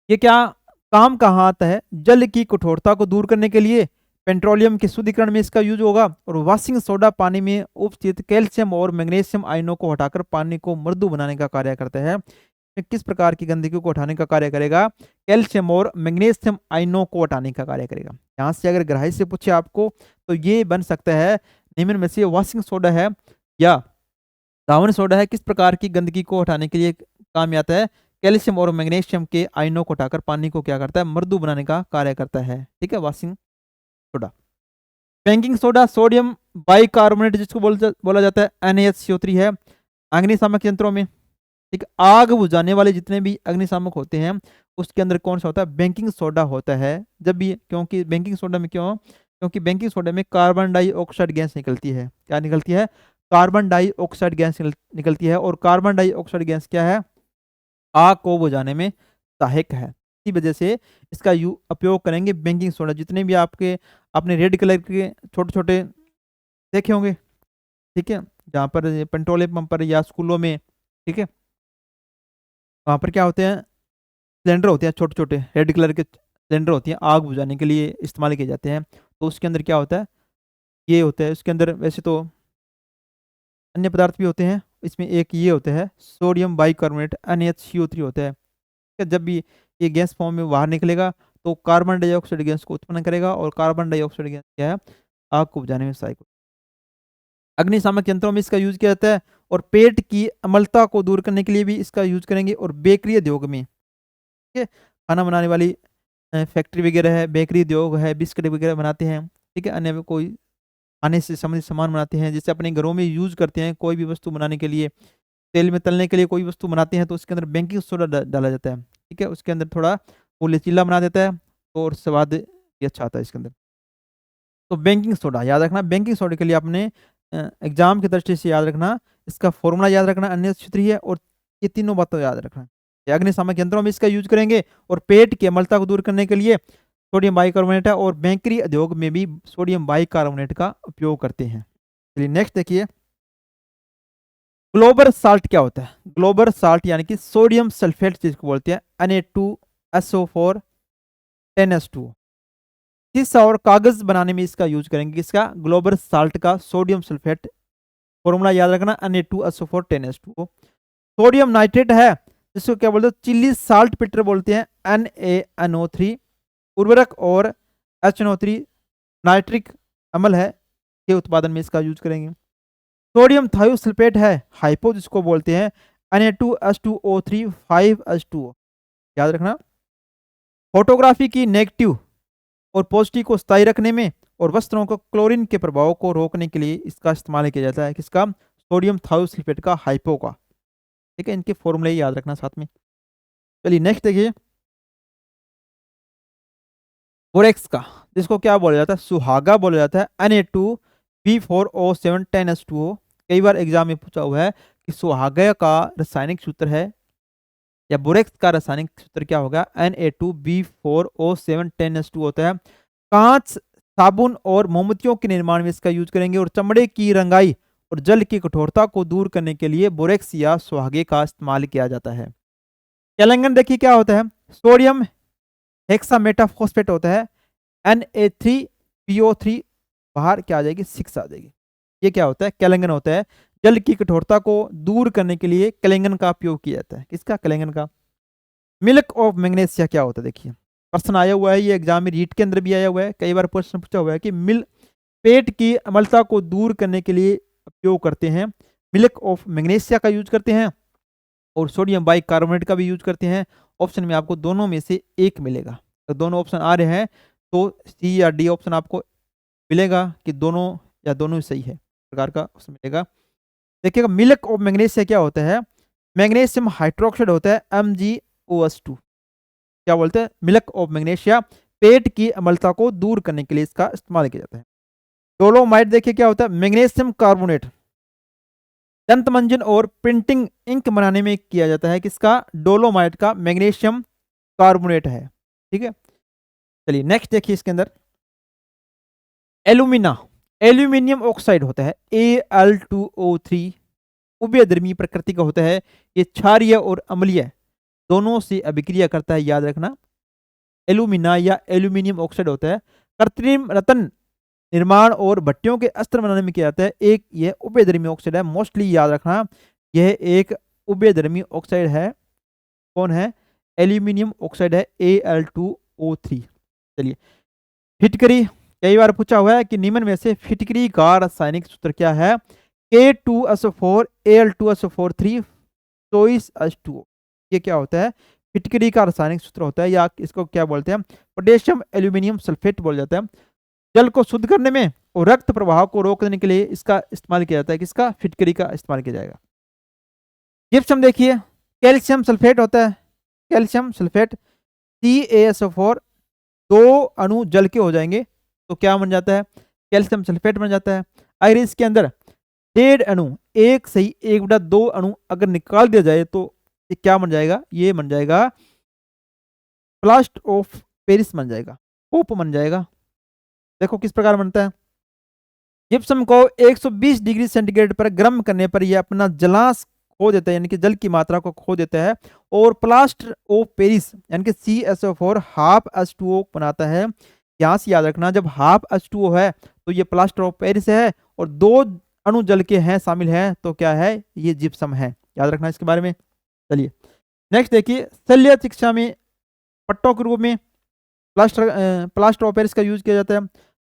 ये क्या काम कहाँ आता है, जल की कठोरता को दूर करने के लिए पेट्रोलियम के शुद्धिकरण में इसका यूज होगा। और वाशिंग सोडा पानी में उपस्थित कैल्शियम और मैग्नीशियम आयनों को हटाकर पानी को मृदु बनाने का कार्य करता है। किस प्रकार की गंदगी को हटाने का कार्य करेगा, कैल्शियम और मैग्नीशियम आयनों को हटाने का कार्य करेगा। यहाँ से अगर गहराई से पूछे आपको तो ये बन सकता है निम्न में से वाशिंग सोडा है या दावन सोडा है, किस प्रकार की गंदगी को हटाने के लिए काम आता है, कैल्शियम और मैग्नीशियम के आयनों को हटाकर पानी को क्या करता है, मृदु बनाने का कार्य करता है, ठीक है, washing soda. Baking soda sodium bicarbonate जिसको बोला जाता है NaCO3 है। अग्निशामक यंत्रों में, ठीक, आग बुझाने वाले जितने भी अग्निशामक होते हैं उसके अंदर कौन सा होता है, बेकिंग सोडा होता है। जब भी, क्योंकि बेकिंग सोडा में क्यों, क्योंकि बेकिंग सोडा में कार्बन डाइऑक्साइड गैस निकलती है। क्या निकलती है, कार्बन डाइऑक्साइड गैस निकलती है। और कार्बन डाइऑक्साइड गैस क्या है, आग को बुझाने में सहायक है। इसी वजह से इसका उपयोग करेंगे बेकिंग सोडा। जितने भी आपके आपने रेड कलर के छोटे छोटे देखे होंगे, ठीक है, जहाँ पर पेट्रोलियम पंप पर या स्कूलों में, ठीक है, वहाँ पर क्या होते हैं, सिलेंडर होते हैं छोटे छोटे रेड कलर के सिलेंडर होती हैं, आग बुझाने के लिए इस्तेमाल किए जाते हैं। तो उसके अंदर क्या होता है, ये होता है, उसके अंदर वैसे तो अन्य पदार्थ भी होते हैं, इसमें एक ये होता है सोडियम बाइकार्बोनेट NaCO3 होता है। जब भी ये गैस फॉर्म में बाहर निकलेगा तो कार्बन डाइऑक्साइड गैस को उत्पन्न करेगा। और कार्बन डाइऑक्साइड गैस क्या है, आग को बुझाने में सहायक। अग्निशामक यंत्रों में इसका यूज किया जाता है। और पेट की अम्लता को दूर करने के लिए भी इसका यूज करेंगे। और बेकरी उद्योग में, ठीक है, खाना बनाने वाली फैक्ट्री वगैरह है, बेकरी उद्योग है, बिस्किट वगैरह बनाते हैं, ठीक है, अन्य कोई खाने से संबंधित सामान बनाते हैं, जैसे अपने घरों में यूज करते हैं कोई भी वस्तु बनाने के लिए, तेल में तलने के लिए कोई वस्तु बनाते हैं तो उसके अंदर बेकिंग सोडा डाला जाता है, ठीक है, उसके अंदर थोड़ा वो लचीला बना देता है और स्वाद भी अच्छा आता है इसके अंदर। तो बेकिंग सोडा याद रखना, बेकिंग सोडा के लिए आपने एग्जाम की दृष्टि से याद रखना, इसका फॉर्मूला याद रखना NaCO3 है। और ये तीनों बातों याद रखना। अग्निशामक यंत्रों में इसका यूज करेंगे। और पेट की अम्लता को दूर करने के लिए सोडियम बाइकार्बोनेट है। और बेकरी उद्योग में भी सोडियम बाइकार्बोनेट का उपयोग करते हैं। चलिए नेक्स्ट देखिए, ग्लोबल साल्ट क्या होता है, ग्लोबल साल्ट यानी कि सोडियम सल्फेट जिसको बोलते हैं Na2SO4 10H2। शीशा और कागज बनाने में इसका यूज करेंगे, इसका ग्लोबल साल्ट का सोडियम सल्फेट, फॉर्मूला याद रखना Na2SO4 10H2। सोडियम नाइट्रेट है जिसको क्या बोलते हैं, चिली साल्ट पिटर बोलते हैं, NaNO3। उर्वरक और HNO3 नाइट्रिक अम्ल है के उत्पादन में इसका यूज करेंगे। सोडियम थायोसल्फेट है हाइपो जिसको बोलते हैं, Na2H2O3 5H2O। याद रखना, फोटोग्राफी की नेगेटिव और पॉजिटिव को स्थायी रखने में और वस्त्रों को क्लोरीन के प्रभाव को रोकने के लिए इसका इस्तेमाल किया जाता है, किसका, सोडियम थायोसल्फेट का, हाइपो का, ठीक है, इनके फॉर्मूले याद रखना साथ में। चलिए नेक्स्ट देखिए, बोरेक्स का जिसको क्या बोला जाता है, सुहागा बोला जाता है, Na2B4O7 10H2O। कई बार एग्जाम में पूछा हुआ है कि सुहागा का रासायनिक सूत्र है या बोरेक्स का रासायनिक सूत्र क्या होगा, Na2B4O7 10H2 होता है। कांच, साबुन और मोमबत्तियों के निर्माण में इसका यूज करेंगे। और चमड़े की रंगाई और जल की कठोरता को दूर करने के लिए बोरेक्स या सुहागे का इस्तेमाल किया जाता है। कैलेंगन देखिए क्या होता है, सोडियम हेक्सामेटाफॉस्फेट होता है, Na3PO3 बाहर क्या आ जाएगी, 6 आ जाएगी। ये क्या होता है, कैलेंगन होता है। जल की कठोरता को दूर करने के लिए कैलेंगन का उपयोग किया जाता है। किसका, कैलेंगन का। मिल्क ऑफ मैग्नीशिया क्या होता है, देखिए प्रश्न आया हुआ है, ये एग्जाम में रीट के अंदर भी आया हुआ है, कई बार प्रश्न पूछा हुआ है कि मिल्क पेट की अम्लता को दूर करने के लिए उपयोग करते हैं, मिल्क ऑफ मैग्नीशिया का यूज करते हैं और सोडियम बाइकार्बोनेट का भी यूज करते हैं। ऑप्शन में आपको दोनों में से एक मिलेगा। तो दोनों ऑप्शन आ रहे हैं तो सी या डी ऑप्शन आपको मिलेगा कि दोनों या दोनों ही सही है, प्रकार का ऑप्शन मिलेगा। देखिएगा मिल्क ऑफ मैग्नीशिया क्या होता है, मैग्नीशियम हाइड्रोक्साइड होता है MgOH2। क्या बोलते हैं, मिल्क ऑफ मैग्नीशिया पेट की अम्लता को दूर करने के लिए इसका इस्तेमाल किया जाता है। डोलोमाइट देखिए क्या होता है, मैग्नीशियम कार्बोनेट दंत मंजन और प्रिंटिंग इंक बनाने में किया जाता है, किसका, डोलोमाइट का, मैग्नीशियम कार्बोनेट है। ठीक है, चलिए नेक्स्ट देखिए इसके अंदर एल्यूमिना, एल्यूमिनियम ऑक्साइड होता है Al2O3, उभयधर्मी प्रकृति का होता है। ये क्षारीय और अम्लीय दोनों से अभिक्रिया करता है, याद रखना। एल्यूमिना या एल्यूमिनियम ऑक्साइड होता है, कृत्रिम रत्न निर्माण और भट्टियों के अस्त्र बनाने में किया जाता है। एक यह उभयधर्मी ऑक्साइड है, मोस्टली याद रखना, यह एक उभयधर्मी ऑक्साइड है। कौन है, एल्यूमिनियम ऑक्साइड है Al2O3। चलिए फिटकरी, कई बार पूछा हुआ है कि निम्न में से फिटकरी का रासायनिक सूत्र क्या है, K2SO4 Al2SO4 3 चॉइस H2O। ये क्या होता है, फिटकरी का रासायनिक सूत्र होता है, या इसको क्या बोलते हैं, पोटेशियम एल्यूमिनियम सल्फेट बोल जाता है। जल को शुद्ध करने में और रक्त प्रवाह को रोक देने के लिए इसका इस्तेमाल किया जाता है, किसका, फिटकरी का इस्तेमाल किया जाएगा। जिप्सम देखिए, कैल्शियम सल्फेट होता है, कैल्शियम सल्फेट CaSO4 दो अणु जल के हो जाएंगे तो क्या बन जाता है, कैल्शियम सल्फेट बन जाता है। अगर इसके अंदर 1.5 अणु, एक सही 1/2 अणु अगर निकाल दिया जाए तो ये क्या बन जाएगा, ये बन जाएगा प्लास्ट ऑफ पेरिस बन जाएगा, पोप बन जाएगा। देखो किस प्रकार बनता है, जिप्सम को 120 डिग्री सेंटीग्रेड पर गर्म करने पर यह अपना जलांश खो देता है, यानी कि जल की मात्रा को खो देता है, और प्लास्टर ऑफ पेरिस यानी कि CaSO4 हाफ H2O बनाता है। यहाँ से याद रखना, जब हाफ H2O है तो ये प्लास्टर ऑफ पेरिस है, और 2 अणु जल के हैं शामिल हैं तो क्या है, ये जिप्सम है। याद रखना इसके बारे में। चलिए नेक्स्ट देखिए, शल्य चिकित्सा में पट्टों के रूप में प्लास्टर ऑफ पेरिस का यूज किया जाता है।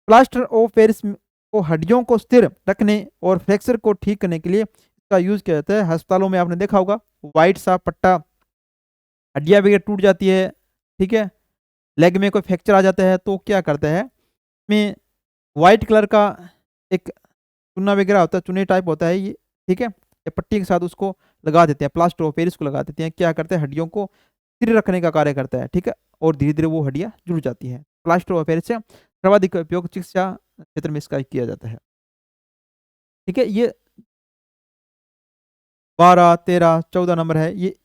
प्लास्टर ऑफ पेरिस को हड्डियों को स्थिर रखने और फ्रैक्चर को ठीक करने के लिए इसका यूज किया जाता है। अस्पतालों में आपने देखा होगा व्हाइट सा पट्टा, हड्डियां वगैरह टूट जाती है, ठीक है, लेग में कोई फ्रैक्चर आ जाता है तो क्या करता है, में व्हाइट कलर का एक चूना वगैरह होता है, चुने टाइप होता है ये, ठीक है, ये पट्टी के साथ उसको लगा देते हैं, प्लास्टर ऑफ पेरिस को लगा देते हैं। क्या करते हैं, हड्डियों को स्थिर रखने का कार्य करता है, ठीक है, और धीरे धीरे वो हड्डियां जुड़ जाती है। प्लास्टर ऑफ पेरिस से सर्वाधिक उपयोग चिकित्सा क्षेत्र में इसका किया जाता है। ठीक है, ये 12, 13, 14 नंबर है, ये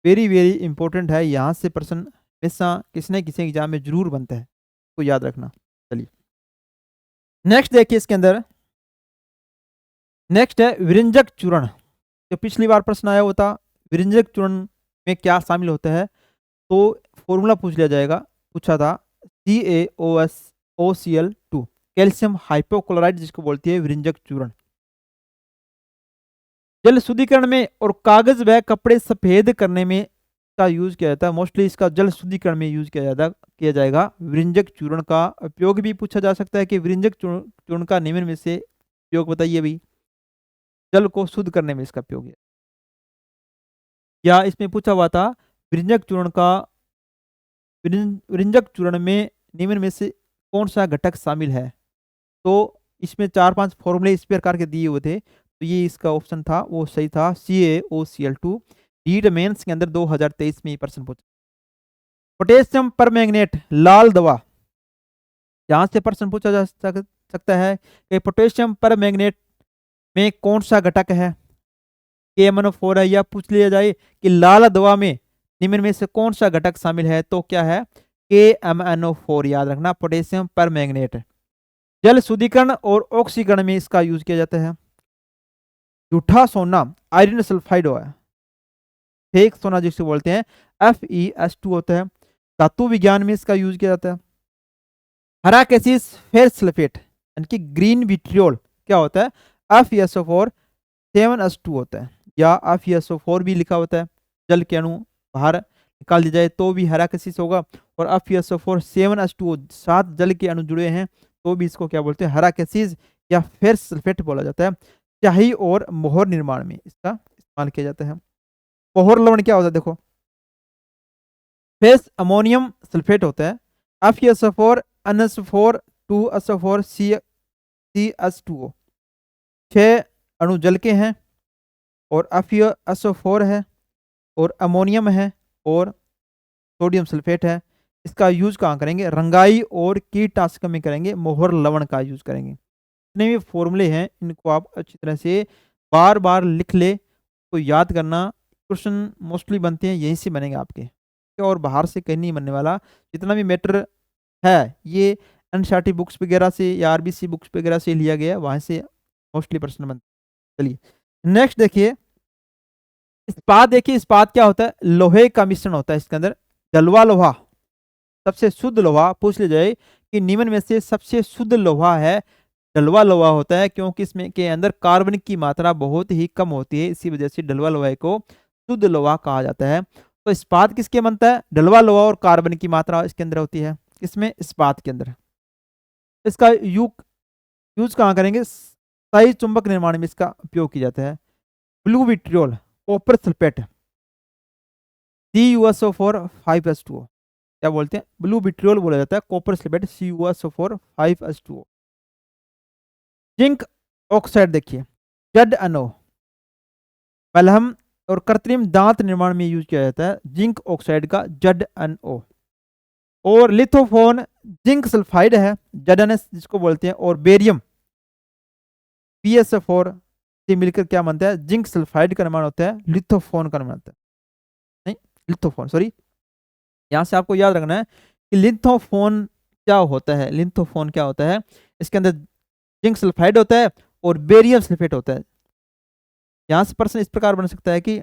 वेरी वेरी इंपॉर्टेंट है। यहाँ से प्रश्न हमेशा किसी न किसी एग्जाम में जरूर बनता है, तो याद रखना। चलिए नेक्स्ट देखिए इसके अंदर, नेक्स्ट है विरंजक चूर्ण। जो पिछली बार प्रश्न आया हुआ था, विरंजक चूर्ण में क्या शामिल होता है, तो फॉर्मूला पूछ लिया जाएगा, पूछा था CaOSOCl2, कैल्शियम हाइपोक्लोराइड जिसको बोलती है विरंजक चूर्ण। जल शुद्धिकरण में और कागज व कपड़े सफेद करने में का यूज किया जाता है। मोस्टली इसका जल शुद्धिकरण में यूज किया जाएगा। विरंजक चूर्ण का उपयोग भी पूछा जा सकता है कि विरंजक चूर्ण का निम्न में से उपयोग बताइए भाई, जल को शुद्ध करने में इसका उपयोग है। या इसमें पूछा हुआ था विरंजक चूर्ण का, विरंजक चूर्ण में निम्न में से कौन सा घटक शामिल है, तो इसमें 4-5 फॉर्मूले इस प्रकार के दिए हुए थे, तो ये इसका ऑप्शन था वो सही था, CaOCl2। रीट मेंस के अंदर 2023 में प्रश्न पूछा। पोटेशियम परमैंगनेट लाल दवा, यहां से प्रश्न पूछा जा सकता है कि पोटेशियम परमैंगनेट में कौन सा घटक है, KMnO4 है, या पूछ लिया जाए कि लाल दवा में निम्न में से कौन सा घटक शामिल है, तो क्या है, KMnO4। याद रखना, पोटेशियम परमैंगनेट। जल शुद्धिकरण और ऑक्सीकरण में इसका यूज किया जाता है। जूठा सोना आयरन सल्फाइड है, फेक सोना जिसे बोलते हैं, FeS2 होता है। धातु विज्ञान में इसका यूज किया जाता है। हरा कैसिस फेर सल्फेट यानी कि ग्रीन विट्रियोल क्या होता है, FeSO4 7S2 होता है, या FeSO4 भी लिखा होता है। जल के अणु बाहर निकाल दिया जाए तो भी हरा कैसिस होगा, और FeSO4 7S2 सात जल के अणु जुड़े हैं तो भी इसको क्या बोलते हैं, हरा कैसिस या फेर सल्फेट बोला जाता है। स्याही और मोहर निर्माण में इसका इस्तेमाल किया जाता है। मोहर लवण क्या होता है, देखो फेस अमोनियम सल्फेट होता है, FeSO4 NS4 2SO4 CS2O, 6 अणु जल के हैं, और FeSO4 है, और अमोनियम है, और सोडियम सल्फेट है। इसका यूज कहाँ करेंगे, रंगाई और कीटनाशक में करेंगे, मोहर लवण का यूज करेंगे। जितने भी फॉर्मूले हैं इनको आप अच्छी तरह से बार बार लिख ले, तो याद करना। क्वेश्चन मोस्टली बनते हैं यहीं से बनेंगे आपके, और बाहर से कहीं नहीं बनने वाला। जितना भी मैटर है ये एनसीईआरटी बुक्स वगैरह से या आरबीसी बुक्स वगैरह से लिया गया है, वहां से मोस्टली प्रश्न बनते। चलिए नेक्स्ट देखिए, इस्पात। देखिए इस्पात क्या होता है, लोहे का मिश्रण होता है इसके अंदर। जलवा लोहा, सबसे शुद्ध लोहा पूछ लिया जाए कि निम्न में से सबसे शुद्ध लोहा है, डलवा लोहा होता है, क्योंकि इसमें के अंदर कार्बन की मात्रा बहुत ही कम होती है, इसी वजह से डलवा लोहा को शुद्ध लोहा कहा जाता है। तो इस्पात किसके बनता है, डलवा लोहा, और कार्बन की मात्रा इसके अंदर होती है, इसमें इस्पात के अंदर। इसका यूज कहाँ करेंगे, स्थायी चुंबक निर्माण में इसका उपयोग किया जाता है। Blue vitriol copper sulphate CuSO4 5S2O क्या बोलते हैं, ब्लू विट्रियोल बोला जाता है, copper sulphate CuSO4 5S2O। Zinc oxide देखिए, ZnO, मलहम और कृत्रिम दांत निर्माण में यूज किया जाता है जिंक ऑक्साइड का, ZnO। और लिथोफोन जिंक सल्फाइड है, ZnS जिसको बोलते हैं, और बेरियम PSO4 से मिलकर क्या बनता है, जिंक सल्फाइड का निर्माण होता है, लिथोफोन का निर्माण होता है, नहीं लिथोफोन सॉरी। यहां से आपको याद रखना है कि लिथोफोन क्या होता है, लिथोफोन क्या होता है, इसके अंदर जिंक सल्फाइड होता है और बेरियम सल्फेट होता है। यहां से प्रश्न इस प्रकार बन सकता है कि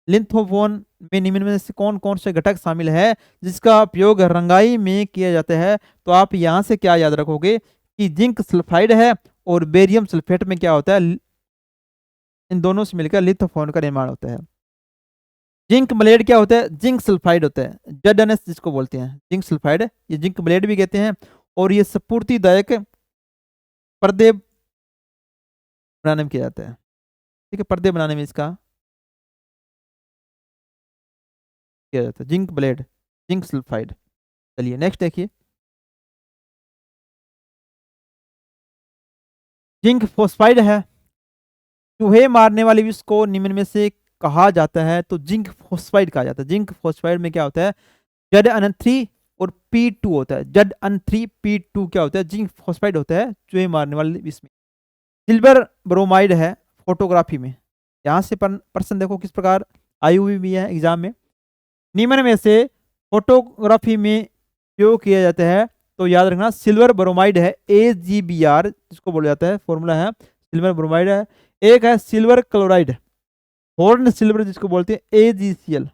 लिथोफोन में निम्न में से कौन कौन से घटक शामिल है जिसका उपयोग रंगाई में किया जाता है। तो आप यहां से क्या याद रखोगे कि जिंक सल्फाइड है और बेरियम सल्फेट में क्या होता है, इन दोनों से मिलकर लिथोफोन का निर्माण होता है। जिंक ब्लेड क्या होता है, जिंक सल्फाइड होता है, ZnS जिसको बोलते हैं, जिंक सल्फाइड, ये जिंक ब्लेड भी कहते हैं, और ये स्फूर्तिदायक पर्दे बनाने में किया जाता है। ठीक है, पर्दे बनाने में इसका किया जाता है, जिंक ब्लेड, जिंक सल्फाइड। चलिए नेक्स्ट देखिए, जिंक फोस्फाइड है, चूहे मारने वाले विष को निम्न में से कहा जाता है, तो जिंक फोस्फाइड कहा जाता है। जिंक फोस्फाइड में क्या होता है, ZN3 और P2 होता है, ZN3 P2 क्या होता है, जिंक फोस्फाइड होता है चूहे मारने वाले विष में। सिल्वर ब्रोमाइड है फोटोग्राफी में, यहाँ से प्रश्न देखो किस प्रकार आई हुई भी है एग्जाम में। निम्न में से फोटोग्राफी में उपयोग किया जाता है, तो याद रखना सिल्वर ब्रोमाइड है, AgBr जिसको बोला जाता है, फॉर्मूला है सिल्वर ब्रोमाइड है। एक है सिल्वर क्लोराइड, हॉर्न सिल्वर जिसको बोलते हैं, AgCl,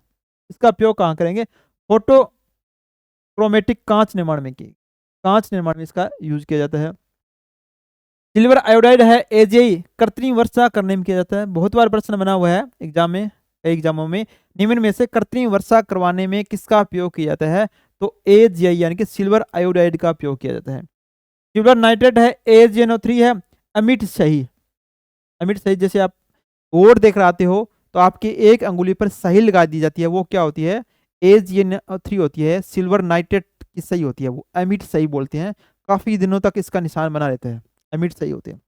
इसका उपयोग कहाँ करेंगे, फोटो क्रोमेटिक कांच निर्माण में, की कांच निर्माण में इसका यूज किया जाता है। सिल्वर आयोडाइड है, AgI, कृत्रिम वर्षा करने में किया जाता है। बहुत बार प्रश्न बना हुआ है एग्जाम में, कई एग्जामों में, निम्न में से कृत्रिम वर्षा करवाने में किसका उपयोग किया जाता है, तो AgI यानी कि सिल्वर आयोडाइड का उपयोग किया जाता है। सिल्वर नाइट्रेट है, AgNO3 है, अमिट सही, अमिट सही जैसे आप बोर्ड देख रहे हो तो आपकी एक अंगुली पर सही लगा दी जाती है, वो क्या होती है, AgNO3 होती है, सिल्वर नाइट्रेट की सही होती है, वो अमिट सही बोलते हैं। काफी दिनों तक इसका निशान बना रहता है, अमिट सही होते हैं।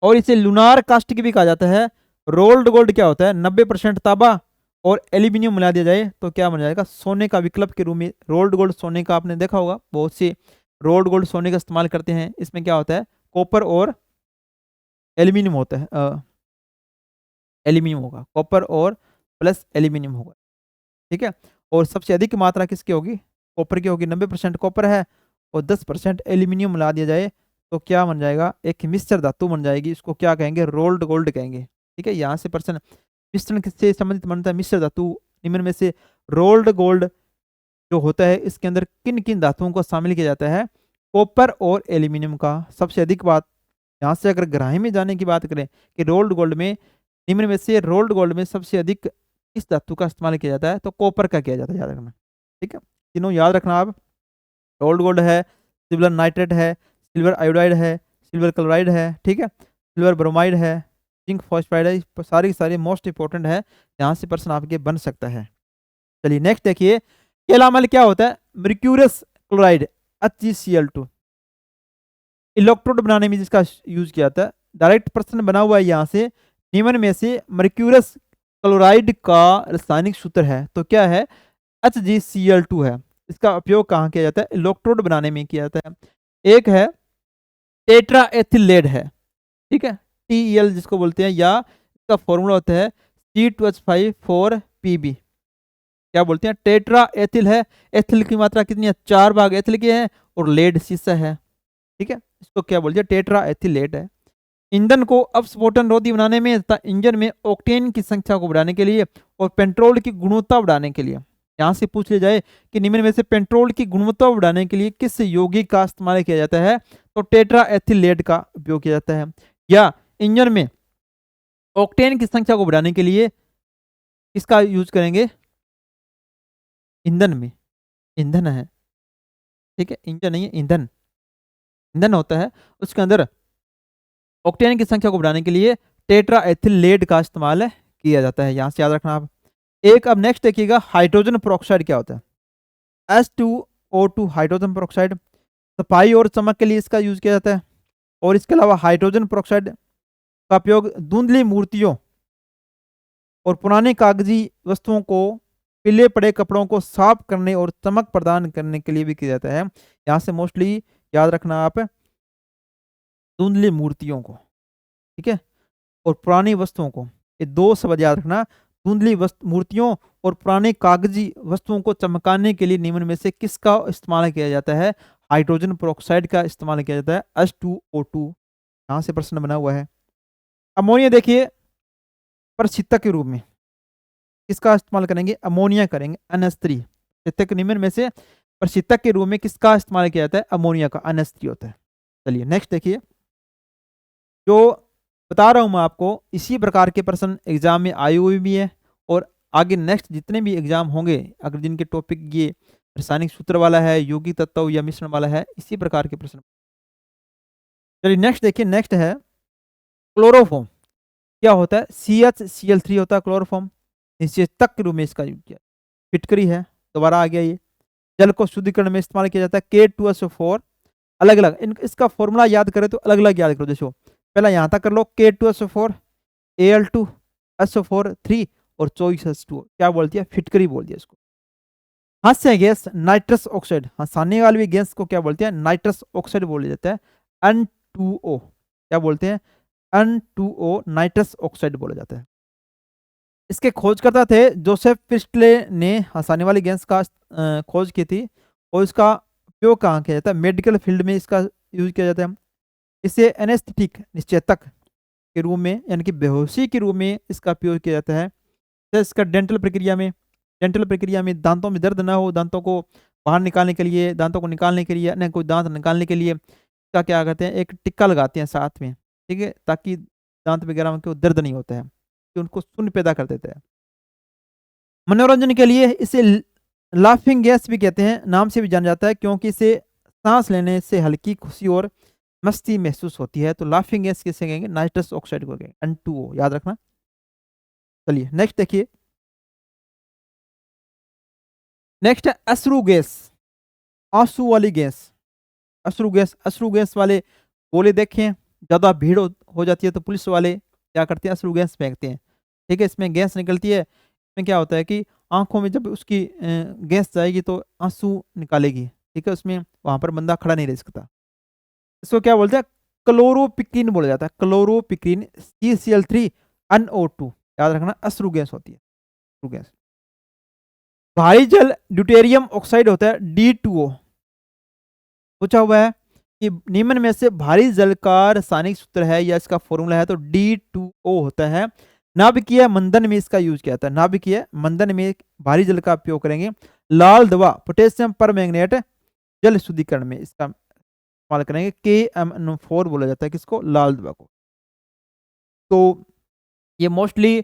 और इसे लुनार कास्टिक भी कहा जाता है। रोल्ड गोल्ड क्या होता है, 90% तांबा और एल्यूमिनियम मिला दिया जाए तो क्या बन जाएगा, सोने का विकल्प के रूप में। रोल्ड गोल्ड सोने का आपने देखा होगा, बहुत से रोल्ड गोल्ड सोने का इस्तेमाल करते हैं। इसमें क्या होता है, कॉपर और एल्यूमिनियम होता है, एल्यूमिनियम होगा, कॉपर और प्लस एल्यूमिनियम होगा, ठीक है। और सबसे अधिक मात्रा किसकी होगी, कॉपर की होगी, 90% कॉपर है और 10% एल्यूमिनियम मिला दिया जाए तो क्या बन जाएगा, एक मिश्र धातु बन जाएगी, इसको क्या कहेंगे, रोल्ड गोल्ड कहेंगे, ठीक है। यहाँ से प्रश्न मिश्रण से संबंधित बनता है मिश्र धातु निम्न में से रोल्ड गोल्ड जो होता है इसके अंदर किन किन धातुओं को शामिल किया जाता है? कॉपर और एल्यूमिनियम का। सबसे अधिक बात यहाँ से अगर गहराई में जाने की बात करें कि रोल्ड गोल्ड में निम्न में से रोल्ड गोल्ड में सबसे अधिक किस धातु का इस्तेमाल किया जाता है? तो कॉपर का किया जाता है, याद रखना। ठीक है, तीनों याद रखना आप। रोल्ड गोल्ड है, सिल्वर नाइट्रेट है, सिल्वर आयोडाइड है, सिल्वर क्लोराइड है, ठीक है, सिल्वर ब्रोमाइड है, जिंक फॉस्फाइड है, सारी सारी मोस्ट इंपॉर्टेंट है, यहाँ से प्रश्न आपके बन सकता है। चलिए नेक्स्ट देखिए, केलामल क्या होता है? मर्क्यूरस क्लोराइड HgCl2 इलेक्ट्रोड बनाने में जिसका यूज किया जाता है। डायरेक्ट प्रश्न बना हुआ है यहाँ से, निम्न में से मर्क्यूरस क्लोराइड का रासायनिक सूत्र है तो क्या है? HgCl2 है। इसका उपयोग कहाँ किया जाता है? इलेक्ट्रोड बनाने में किया जाता है। एक है टेट्रा एथिल लेड है, ठीक है, TeL जिसको बोलते हैं, या इसका फॉर्मूला होता है C2H5 4Pb। क्या बोलते हैं? टेट्रा एथिल है, एथिल की मात्रा कितनी है? 4 भाग एथिल के हैं और लेड शीशा है, ठीक है, इसको क्या बोलते हैं? टेट्रा एथिल लेड है। ईंधन को अपस्फोटन रोधी बनाने में तथा इंजन में ऑक्टेन की संख्या को बढ़ाने के लिए और पेट्रोल की गुणवत्ता बढ़ाने के लिए, यहाँ से पूछ लिया जाए कि निम्न में से पेट्रोल की गुणवत्ता बढ़ाने के लिए किस यौगिक का इस्तेमाल किया जाता है? तो टेट्रा एथिल लेड का उपयोग किया जाता है। या इंजन में ऑक्टेन की संख्या को बढ़ाने के लिए किसका यूज करेंगे? ईंधन में, ईंधन है, ठीक है, इंजन नहीं है, ईंधन, ईंधन होता है, उसके अंदर ऑक्टेन की संख्या को बढ़ाने के लिए टेट्रा एथिल लेड का इस्तेमाल किया जाता है, यहां से याद रखना आप। एक अब नेक्स्ट देखिएगा, हाइड्रोजन पेरोक्साइड क्या होता है? H2O2 हाइड्रोजन पेरोक्साइड सफाई और चमक के लिए इसका यूज किया जाता है। और इसके अलावा हाइड्रोजन पेरोक्साइड का उपयोग धुंधली मूर्तियों और पुराने कागजी वस्तुओं को, पीले पड़े कपड़ों को साफ करने और चमक प्रदान करने के लिए भी किया जाता है। यहाँ से मोस्टली याद रखना आप धुंधली मूर्तियों को, ठीक है, और पुरानी वस्तुओं को, ये दो शब्द याद रखना। धुंधली मूर्तियों और पुराने कागजी वस्तुओं को चमकाने के लिए निम्न में से किसका इस्तेमाल किया जाता है? हाइड्रोजन पेरोक्साइड का इस्तेमाल किया जाता है, H2O2। यहाँ से प्रश्न बना हुआ है। अमोनिया देखिए, प्रशीतक के रूप में किसका इस्तेमाल करेंगे? अमोनिया करेंगे, NH3। प्रशीतक निम्न में से प्रशीतक के रूप में किसका इस्तेमाल किया जाता है? अमोनिया का, NH3 होता है। चलिए नेक्स्ट देखिए, जो बता रहा हूं मैं आपको इसी प्रकार के प्रश्न एग्जाम में आए हुए भी है, और आगे नेक्स्ट जितने भी एग्जाम होंगे अगर जिनके टॉपिक ये रासायनिक सूत्र वाला है, यौगिक तत्व या मिश्रण वाला है, इसी प्रकार के प्रश्न। चलिए नेक्स्ट देखिए, नेक्स्ट है क्लोरोफॉर्म क्या होता है? CHCl3 होता है क्लोरोफॉर्म, निषेचक के रूप में इसका यूज किया। फिटकरी है, दोबारा आ गया ये। जल को शुद्धिकरण में इस्तेमाल किया जाता है, K2SO4। अलग अलग इसका फॉर्मूला याद करें तो अलग अलग याद करो। देखो पहला यहाँ तक कर लो, K2SO4, Al2SO4 3 और 24H2O। क्या बोल दिया? फिटकरी बोल दिया इसको। हास्य गैस नाइट्रस ऑक्साइड, हंसाने वाली गैस को क्या बोलते हैं? नाइट्रस ऑक्साइड बोला जाता है, N2O। क्या बोलते हैं? N2O, नाइट्रस ऑक्साइड बोला जाता है। इसके खोजकर्ता थे जोसेफ प्रिस्टले ने हंसाने वाली गैस का खोज की थी, और इसका उपयोग कहाँ किया जाता है? मेडिकल फील्ड में इसका यूज किया जाता है। इसे एनेस्थेटिक, निश्चेतक के रूप में, यानी कि बेहोशी के रूप में इसका उपयोग किया जाता है। तो इसका डेंटल प्रक्रिया में दांतों में दर्द ना हो, दांतों को बाहर निकालने के लिए, दांतों को निकालने के लिए, कोई दांत निकालने के लिए इसका क्या करते हैं? एक टिक्का लगाते हैं साथ में, ठीक है, ताकि दांत वगैरह में दर्द नहीं होता है, कि उनको शून्य पैदा कर देता है। मनोरंजन के लिए इसे लाफिंग गैस भी कहते हैं, नाम से भी जाना जाता है, क्योंकि इसे सांस लेने से हल्की खुशी और मस्ती महसूस होती है। तो लाफिंग गैस किसे कहेंगे? नाइट्रस ऑक्साइड को कहेंगे, N2O, याद रखना। चलिए नेक्स्ट देखिए, नेक्स्ट है अश्रु गैस, आंसू वाली गैस। अश्रु गैस वाले गोले देखें, ज्यादा भीड़ हो जाती है तो पुलिस वाले क्या करते हैं? अश्रु गैस फेंकते हैं, ठीक है, इसमें गैस निकलती है। इसमें क्या होता है कि आंखों में जब उसकी गैस जाएगी तो आंसू निकालेगी, ठीक है, उसमें वहां पर बंदा खड़ा नहीं रह सकता। इसको क्या बोलते हैं? क्लोरोपिक्रीन बोला जाता है, क्लोरोपिक्रीन, CCl3NO2। याद रखना, अश्रु गैस होती है, अश्रु गैस। भारी जल ड्यूटेरियम ऑक्साइड होता है, D2O। पूछा हुआ है कि निम्न में से भारी जल का रासायनिक सूत्र है या इसका फॉर्मूला है, तो D2O होता है। नाभिकीय मंदन में इसका यूज किया था, नाभिकीय मंदन में भारी जल का उपयोग करेंगे। लाल दवा पोटेशियम परमैंगनेट जल शुद्धिकरण में इसका इस्तेमाल करेंगे। KMNO4 बोला जाता है किसको, लाल दवा को। तो ये मोस्टली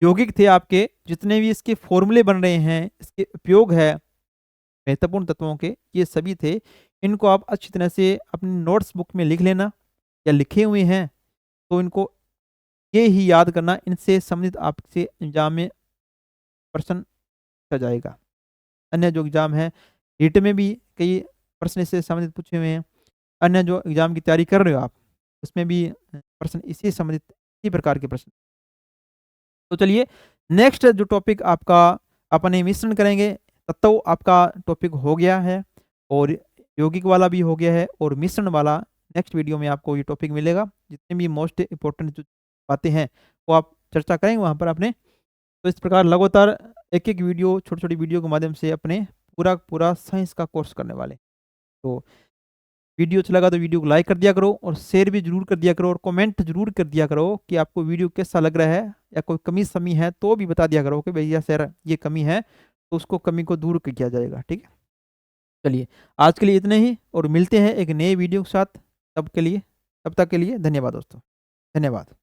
यौगिक थे आपके, जितने भी इसके फॉर्मूले बन रहे हैं, इसके उपयोग है महत्वपूर्ण तत्वों के, ये सभी थे। इनको आप अच्छी तरह से अपनी नोट्स बुक में लिख लेना, या लिखे हुए हैं तो इनको ये ही याद करना, इनसे संबंधित आपसे एग्जाम में प्रश्न पूछा जाएगा। अन्य जो एग्जाम है रीट में भी कई प्रश्न इससे संबंधित पूछे हुए हैं। अन्य जो एग्जाम की तैयारी कर रहे हो आप, उसमें भी प्रश्न इसी संबंधित इसी प्रकार के प्रश्न। तो चलिए नेक्स्ट जो टॉपिक आपका अपने मिश्रण करेंगे, तत्व आपका टॉपिक हो गया है, और यौगिक वाला भी हो गया है, और मिश्रण वाला नेक्स्ट वीडियो में आपको ये टॉपिक मिलेगा। जितने भी मोस्ट इंपॉर्टेंट जो बातें हैं वो आप चर्चा करेंगे वहाँ पर अपने। तो इस प्रकार लगातार एक एक वीडियो, छोटी छोटी वीडियो के माध्यम से अपने पूरा पूरा साइंस का कोर्स करने वाले। तो वीडियो अच्छा लगा तो वीडियो को लाइक कर दिया करो, और शेयर भी जरूर कर दिया करो, और कमेंट जरूर कर दिया करो कि आपको वीडियो कैसा लग रहा है, या कोई कमी समी है तो भी बता दिया करो कि भैया सर ये कमी है, तो उसको कमी को दूर किया जाएगा। ठीक है, चलिए आज के लिए इतने ही, और मिलते हैं एक नए वीडियो के साथ। तब तक के लिए धन्यवाद दोस्तों, धन्यवाद।